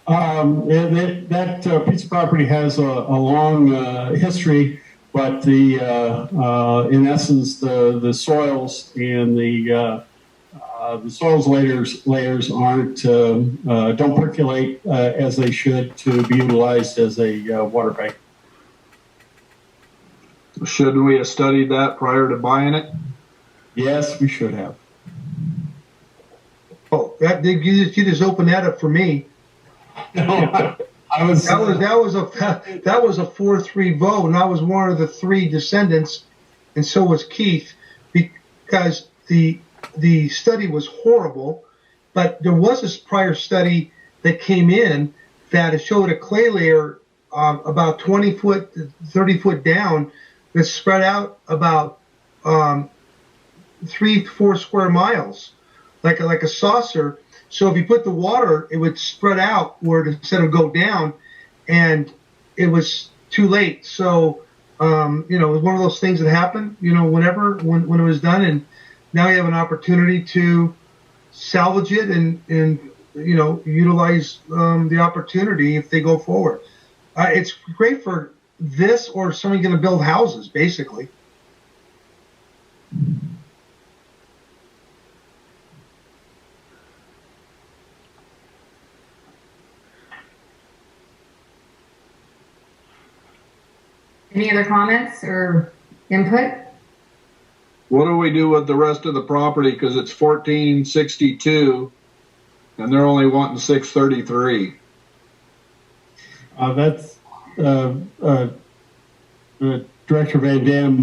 That piece of property has a long history, but in essence, the soils and the soils layers don't percolate as they should to be utilized as a water bank. Shouldn't we have studied that prior to buying it? Yes, we should have. Oh, you just opened that up for me. No, I was. That was a 4-3 vote, and I was one of the 3 descendants, and so was Keith, because the study was horrible. But there was this prior study that came in that showed a clay layer about 20 foot, 30 foot down that spread out about 3-4 square miles, like a saucer. So if you put the water, it would spread out where instead of go down, and it was too late. So it was one of those things that happened, when it was done, and now you have an opportunity to salvage it and utilize the opportunity if they go forward. It's great for this or somebody going to build houses, basically. Any other comments or input? What do we do with the rest of the property? Because it's 1462, and they're only wanting 633. That's Director Van Dam.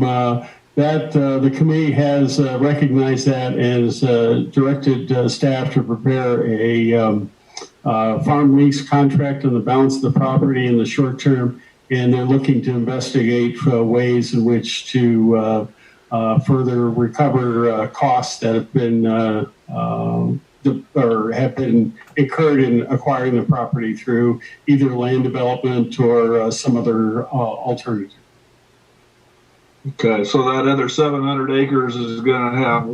The committee has recognized that and has directed staff to prepare a farm lease contract on the balance of the property in the short term, and they're looking to investigate ways in which to further recover costs that have been incurred in acquiring the property through either land development or some other alternative. Okay, so that other 700 acres is going to have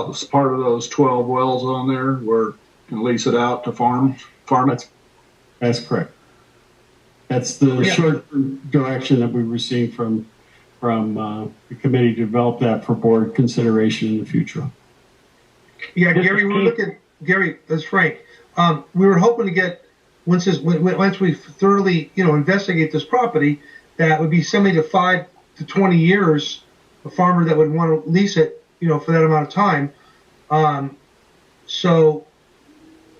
it's part of those 12 wells on there where you can lease it out to farm it. That's correct. That's the short direction that we received from the committee to develop that for board consideration in the future. Yeah, Gary, that's Frank. We were hoping to get once we thoroughly investigate this property, that would be somebody to 5 to 20 years, a farmer that would want to lease it, for that amount of time. So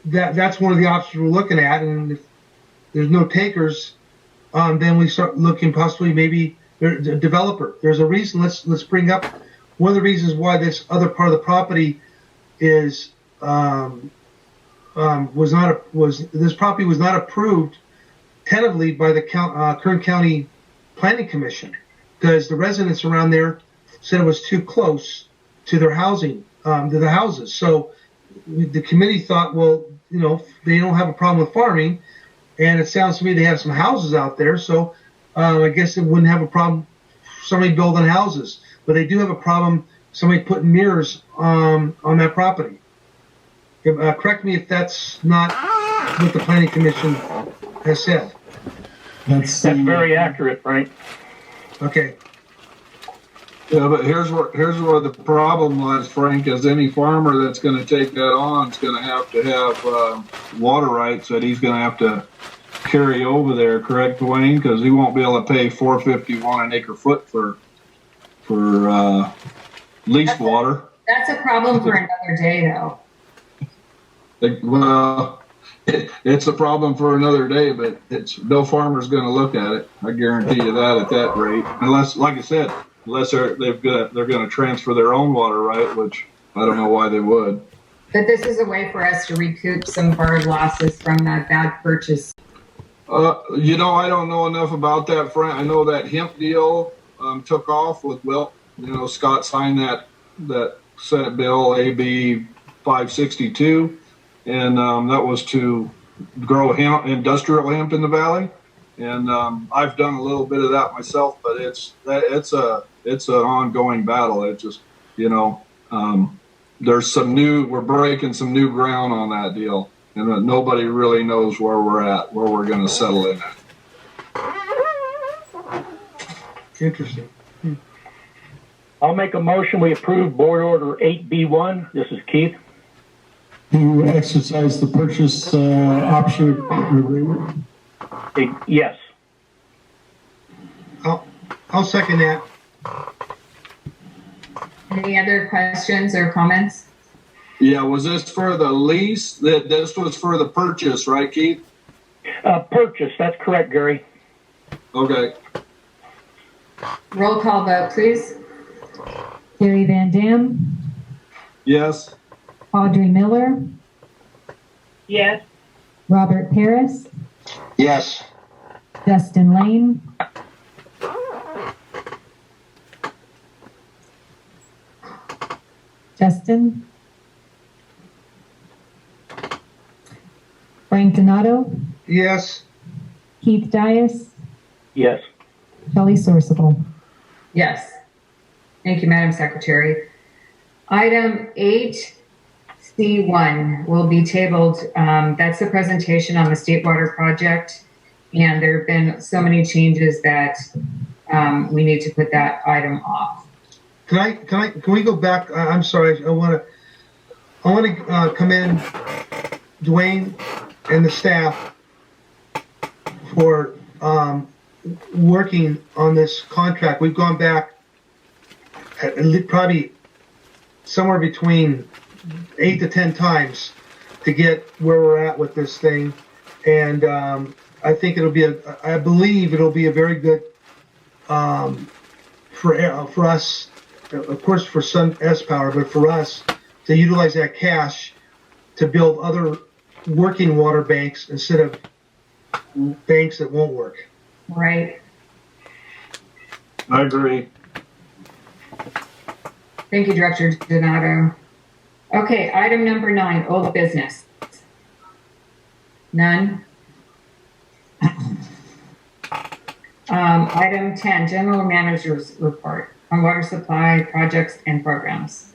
that's one of the options we're looking at, and if there's no takers, then we start looking possibly maybe a developer. There's a reason. Let's bring up one of the reasons why this other part of the property is this property was not approved tentatively by the Kern County Planning Commission, because the residents around there said it was too close to their housing, to the houses. So the committee thought, well, they don't have a problem with farming, and it sounds to me they have some houses out there, so I guess it wouldn't have a problem somebody building houses, but they do have a problem somebody putting mirrors on that property. Correct me if that's not what the Planning Commission has said. That's very accurate, Frank. Okay. Yeah, but here's where the problem lies, Frank, is any farmer that's going to take that on is going to have water rights that he's going to have to carry over there, correct, Dwayne? Because he won't be able to pay $4.51 an acre foot for leased water. That's a problem for another day, though. Well, it's a problem for another day, but no farmer's going to look at it. I guarantee you that at that rate, unless, like I said, they're going to transfer their own water right, which I don't know why they would. But this is a way for us to recoup some of our losses from that bad purchase. I don't know enough about that, Frank. I know that hemp deal took off with Scott signed that Senate bill AB 562, and that was to grow hemp, industrial hemp in the valley. And I've done a little bit of that myself, but it's an ongoing battle. It's just we're breaking some new ground on that deal, and nobody really knows where we're going to settle in at. Interesting. I'll make a motion. We approve Board Order 8B1. This is Keith. To exercise the purchase option agreement. Yes. I'll second that. Any other questions or comments? Yeah, was this for the lease? This was for the purchase, right, Keith? Purchase, that's correct, Gary. Okay. Roll call vote, please. Gary Van Dam, Yes. Audrey Miller, Yes. Robert Paris, Yes. Justin Lane, Justin, Frank Donato, Yes. Keith Dias, Yes. Shelley Sourcewell. Yes. Thank you, Madam Secretary. Item 8C1 will be tabled. That's the presentation on the State Water Project. And there have been so many changes that we need to put that item off. Can we go back? I'm sorry. I want to commend Dwayne and the staff for working on this contract. We've gone back probably somewhere between 8 to 10 times to get where we're at with this thing, and I think I believe it'll be a very good for us, of course, for Sun S Power, but for us to utilize that cash to build other working water banks instead of banks that won't work. Right. I agree. Thank you, Director Donato. Okay, item number 9, old business. None. Item 10, General Manager's Report on water supply projects and programs.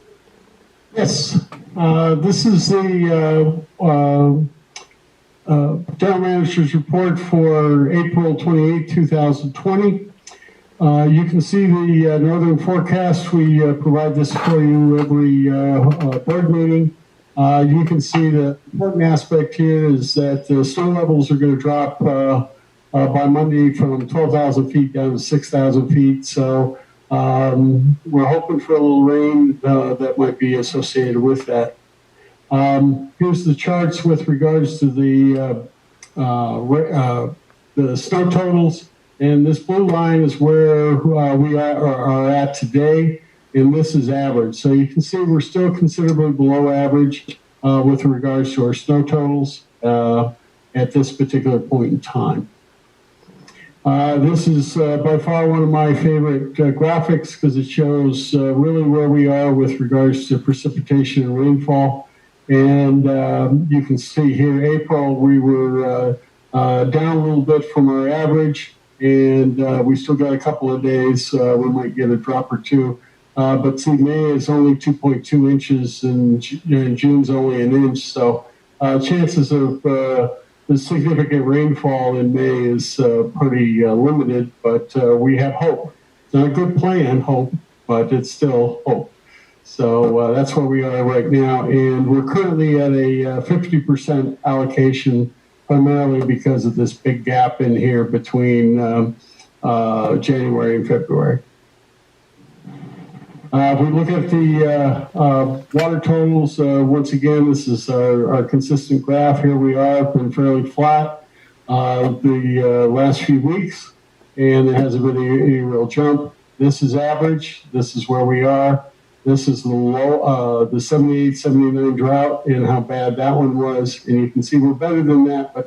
Yes, this is the General Manager's Report for April 28, 2020. You can see the northern forecast. We provide this for you every board meeting. You can see the important aspect here is that the snow levels are going to drop by Monday from 12,000 feet down to 6,000 feet. So we're hoping for a little rain that might be associated with that. Here's the charts with regards to the snow totals. And this blue line is where we are at today, and this is average. So you can see we're still considerably below average with regards to our snow totals at this particular point in time. This is by far one of my favorite graphics because it shows really where we are with regards to precipitation and rainfall. And you can see here, April, we were down a little bit from our average. And we still got a couple of days. We might get a drop or two. But see, May is only 2.2 inches and June's only an inch. So chances of the significant rainfall in May is pretty limited, but we have hope. It's not a good plan, hope, but it's still hope. So that's where we are right now. And we're currently at a 50% allocation, primarily because of this big gap in here between January and February. If we look at the water totals, once again, this is our consistent graph. Here we are, been fairly flat the last few weeks, and there hasn't been any real jump. This is average. This is where we are. This is the low, the 78, 79 drought and how bad that one was. And you can see we're better than that, but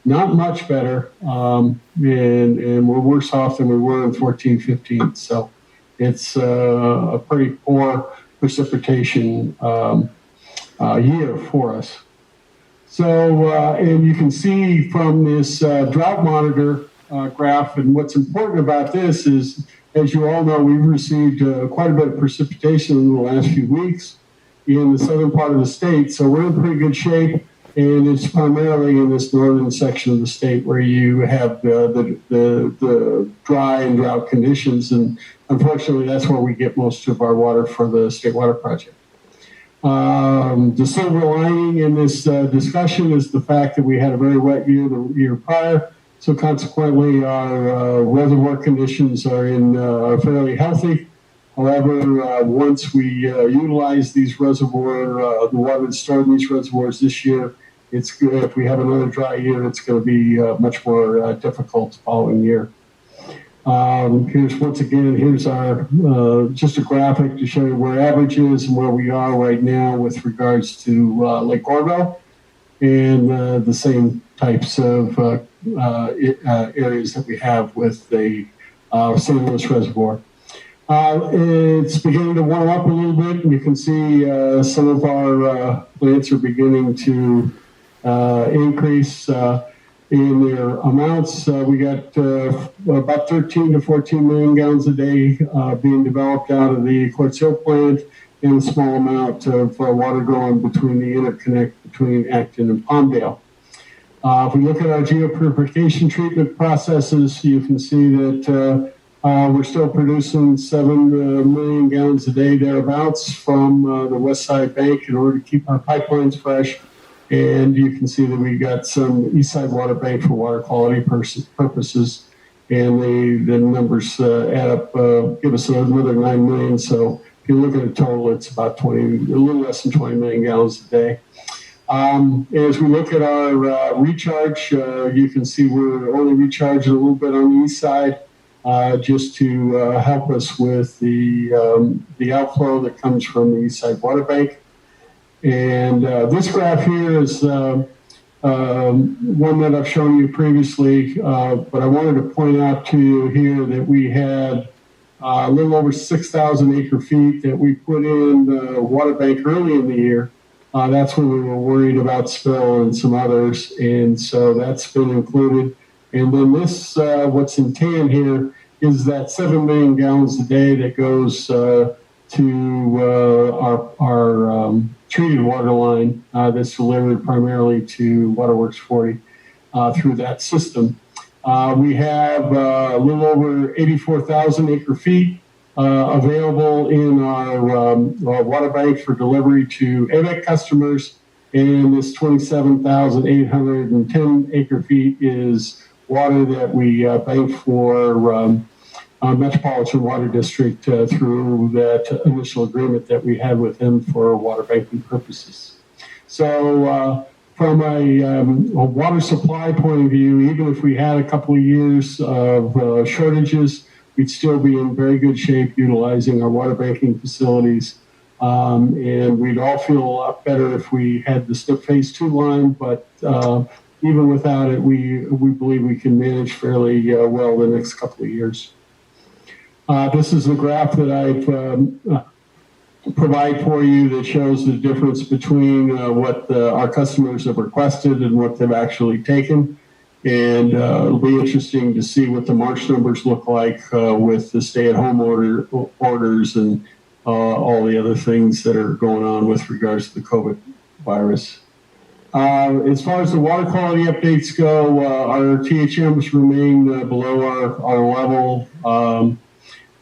not much better. And we're worse off than we were in 14, 15. So it's a pretty poor precipitation year for us. So, and you can see from this drought monitor graph, and what's important about this is, as you all know, we've received quite a bit of precipitation in the last few weeks in the southern part of the state. So we're in pretty good shape, and it's primarily in this northern section of the state where you have the dry and drought conditions. And unfortunately, that's where we get most of our water for the State Water Project. The silver lining in this discussion is the fact that we had a very wet year the year prior. So consequently, our reservoir conditions are fairly healthy. However, once we utilize these the water that's stored in these reservoirs this year, it's good. If we have another dry year, it's going to be much more difficult the following year. Here's our just a graphic to show you where average is and where we are right now with regards to Lake Orville, and the same types of areas that we have with the St. Louis Reservoir. It's beginning to warm up a little bit, and you can see some of our plants are beginning to increase in their amounts. We got about 13 to 14 million gallons a day being developed out of the Quartz Hill plant, and a small amount of water going between the interconnect between Acton and Palmdale. If we look at our geopurification treatment processes, you can see that we're still producing 7 million gallons a day thereabouts from the West Side Bank in order to keep our pipelines fresh. And you can see that we got some East Side Water Bank for water quality purposes, and the numbers add up, give us another 9 million. So if you look at the total, it's about a little less than 20 million gallons a day. As we look at our recharge, you can see we're only recharging a little bit on the east side, just to help us with the outflow that comes from the East Side Water Bank. And this graph here is one that I've shown you previously, but I wanted to point out to you here that we had a little over 6,000 acre feet that we put in the water bank early in the year. That's when we were worried about spill and some others, and so that's been included. And then this, what's in tan here, is that 7 million gallons a day that goes to our treated water line that's delivered primarily to Waterworks 40 through that system. We have a little over 84,000 acre feet available in our water bank for delivery to Avek customers, and this 27,810 acre feet is water that we bank for Metropolitan Water District through that initial agreement that we had with them for water banking purposes. So from a water supply point of view, even if we had a couple of years of shortages, we'd still be in very good shape utilizing our water banking facilities. And we'd all feel a lot better if we had the phase 2 line, but even without it, we believe we can manage fairly well the next couple of years. This is a graph that I've provide for you that shows the difference between what our customers have requested and what they've actually taken. And it'll be interesting to see what the March numbers look like with the stay-at-home orders and all the other things that are going on with regards to the COVID virus. As far as the water quality updates go, our THMs remain below our level.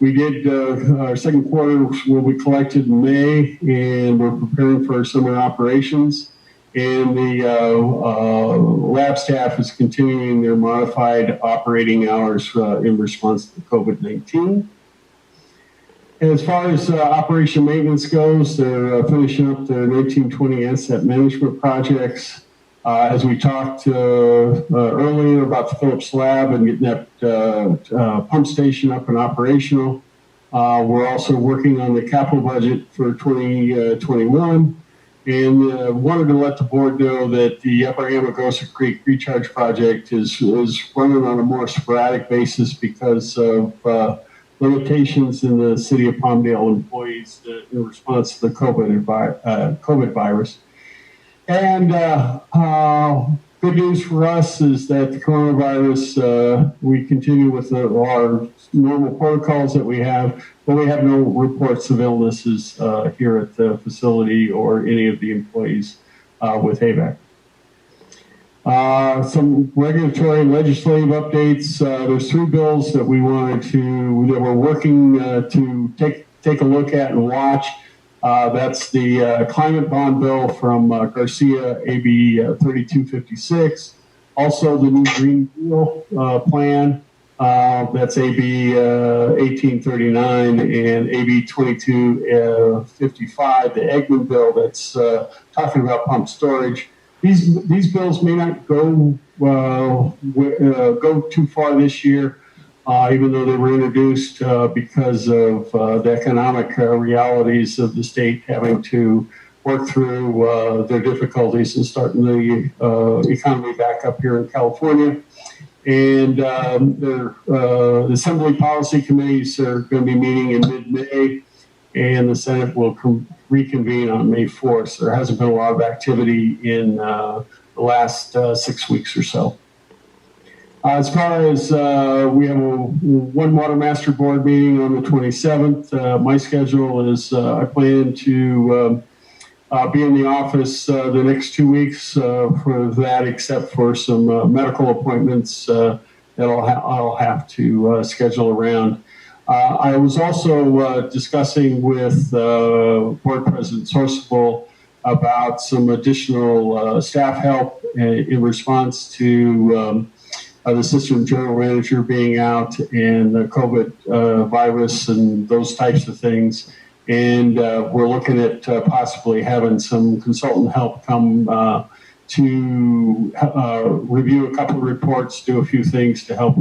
We did our second quarter where we collected in May, and we're preparing for our summer operations. And the lab staff is continuing their modified operating hours in response to COVID-19. And as far as operation maintenance goes, they're finishing up their 1920 asset management projects. As we talked earlier about the Phillips Lab and getting that pump station up and operational, we're also working on the capital budget for 2021. And wanted to let the board know that the Upper Amagosa Creek Recharge Project is running on a more sporadic basis because of limitations in the City of Palmdale employees in response to the COVID virus. And good news for us is that the coronavirus, we continue with our normal protocols that we have, but we have no reports of illnesses here at the facility or any of the employees with Avek. Some regulatory and legislative updates. There's 3 bills that we're working to take a look at and watch. That's the climate bond bill from Garcia, AB 3256, also the new Green Deal plan. That's AB 1839 and AB 2255, the Eggman bill that's talking about pump storage. These bills may not go too far this year, even though they were introduced because of the economic realities of the state having to work through their difficulties in starting the economy back up here in California. And the Assembly Policy Committees are going to be meeting in mid-May, and the Senate will reconvene on May 4th. So there hasn't been a lot of activity in the last 6 weeks or so. As far as we have one Water Master Board meeting on the 27th, my schedule is I plan to be in the office the next 2 weeks for that, except for some medical appointments that I'll have to schedule around. I was also discussing with Board President Sorsable about some additional staff help in response to the Assistant General Manager being out and the COVID virus and those types of things. And we're looking at possibly having some consultant help come to review a couple of reports, do a few things to help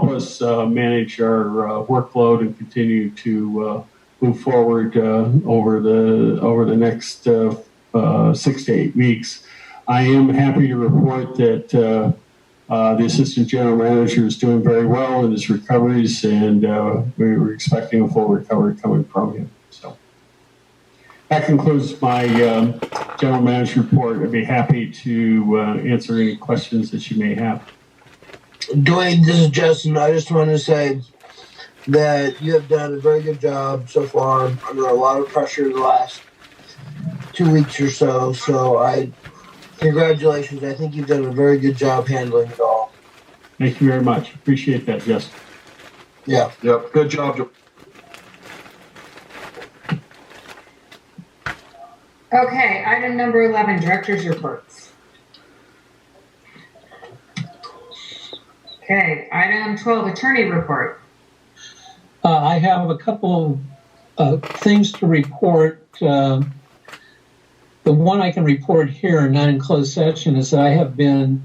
us manage our workload and continue to move forward over the next 6 to 8 weeks. I am happy to report that the Assistant General Manager is doing very well in his recoveries, and we're expecting a full recovery coming from him. So that concludes my General Manager report. I'd be happy to answer any questions that you may have. Dwayne, this is Justin. I just want to say that you have done a very good job so far, under a lot of pressure the last 2 weeks or so. So congratulations. I think you've done a very good job handling it all. Thank you very much. Appreciate that, Justin. Yeah. Yep. Good job, Joe. Okay, item number 11, Director's Reports. Okay, item 12, Attorney Report. I have a couple of things to report. The one I can report here, not in closed session, is that I have been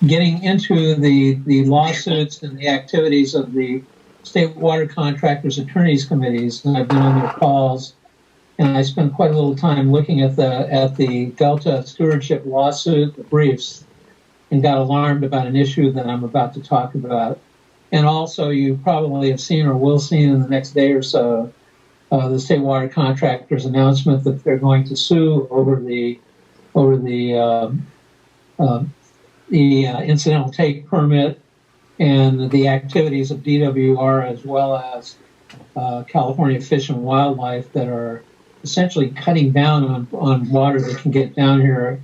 getting into the lawsuits and the activities of the State Water Contractors Attorneys Committees, and I've been on their calls. And I spent quite a little time looking at the Delta Stewardship lawsuit, the briefs, and got alarmed about an issue that I'm about to talk about. And also, you probably have seen or will see in the next day or so the State Water Contractors announcement that they're going to sue over the incidental take permit and the activities of DWR, as well as California Fish and Wildlife, that are essentially cutting down on water that can get down here,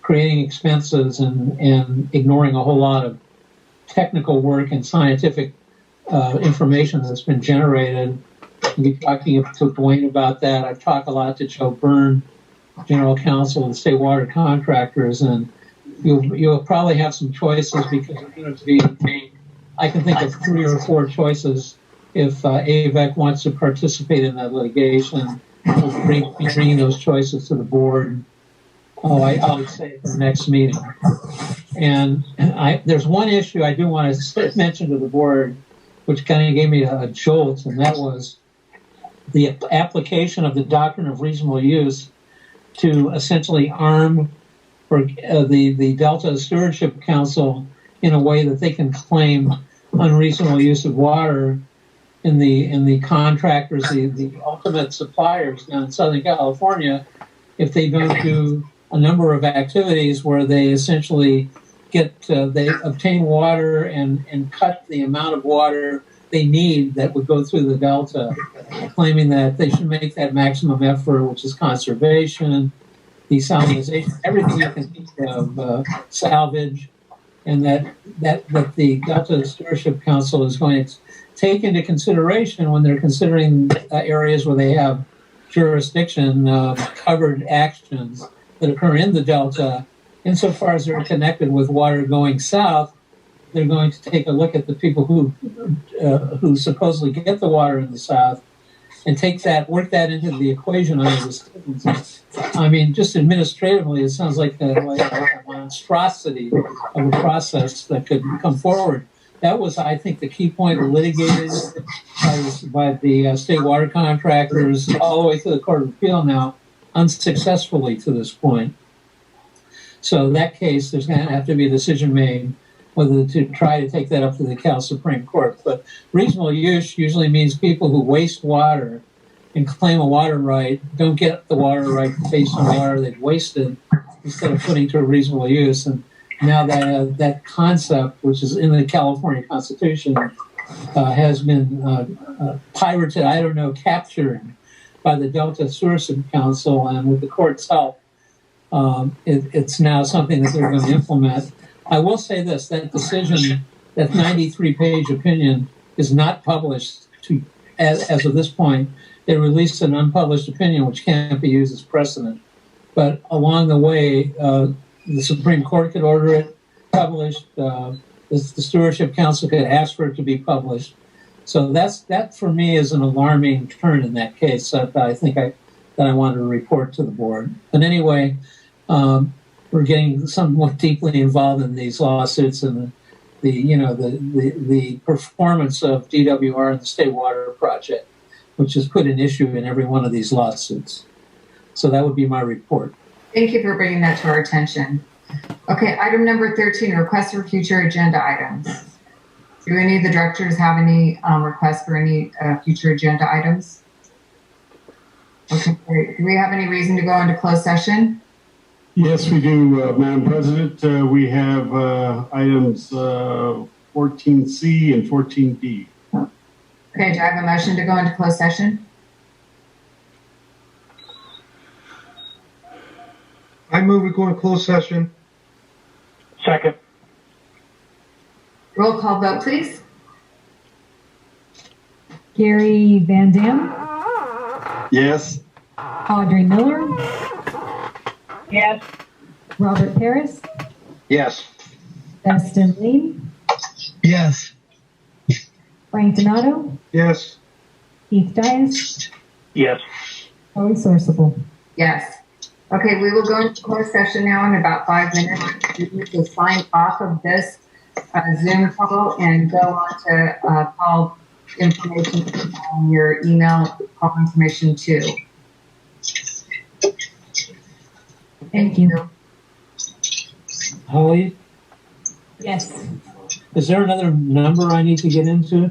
creating expenses and ignoring a whole lot of technical work and scientific information that's been generated. I'll be talking to Dwayne about that. I've talked a lot to Joe Byrne, General Counsel of the State Water Contractors, and you'll probably have some choices because you're going to be, I can think of 3 or 4 choices if Avek wants to participate in that litigation. We'll be bringing those choices to the board. I would say for the next meeting. And there's one issue I do want to mention to the board, which kind of gave me a jolt, and that was the application of the doctrine of reasonable use to essentially arm for the Delta Stewardship Council in a way that they can claim unreasonable use of water in the contractors, the ultimate suppliers down in Southern California, if they don't do a number of activities where they essentially they obtain water and cut the amount of water they need that would go through the Delta, claiming that they should make that maximum effort, which is conservation, desalinization, everything you can think of, salvage, and that the Delta Stewardship Council is going to take into consideration when they're considering areas where they have jurisdiction, covered actions that occur in the Delta, insofar as they're connected with water going south, they're going to take a look at the people who supposedly get the water in the south and work that into the equation under the students. I mean, just administratively, it sounds like a monstrosity of a process that could come forward. That was, I think, the key point litigated by the state water contractors all the way to the Court of Appeal now, unsuccessfully to this point. So in that case, there's going to have to be a decision made whether to try to take that up to the Cal Supreme Court. But reasonable use usually means people who waste water and claim a water right don't get the water right based on water they've wasted instead of putting to a reasonable use. And now that concept, which is in the California Constitution, has been pirated, captured by the Delta Stewardship Council, and with the court's help, it's now something that they're going to implement. I will say this, that decision, that 93-page opinion is not published as of this point. They released an unpublished opinion which can't be used as precedent. But along the way, the Supreme Court could order it published. The Stewardship Council could ask for it to be published. So that for me is an alarming turn in that case that I think that I wanted to report to the board. But anyway, we're getting somewhat deeply involved in these lawsuits and the performance of DWR and the State Water Project, which has put an issue in every one of these lawsuits. So that would be my report. Thank you for bringing that to our attention. Okay, item number 13, requests for future agenda items. Do any of the directors have any requests for any future agenda items? Okay, great. Do we have any reason to go into closed session? Yes, we do, Madam President. We have items 14C and 14D. Okay, do I have a motion to go into closed session? I move we go into closed session. Second. Roll call vote, please. Gary Van Dam, Yes. Audrey Miller, Yes. Robert Paris, Yes. Dustin Lee, Yes. Frank Donato, Yes. Keith Dias, Yes. Chloe Sourceable. Yes. Okay, we will go into closed session now in about 5 minutes. You need to sign off of this Zoom call and go on to call information on your email, call information too. Thank you. Holly, Yes. is there another number I need to get into?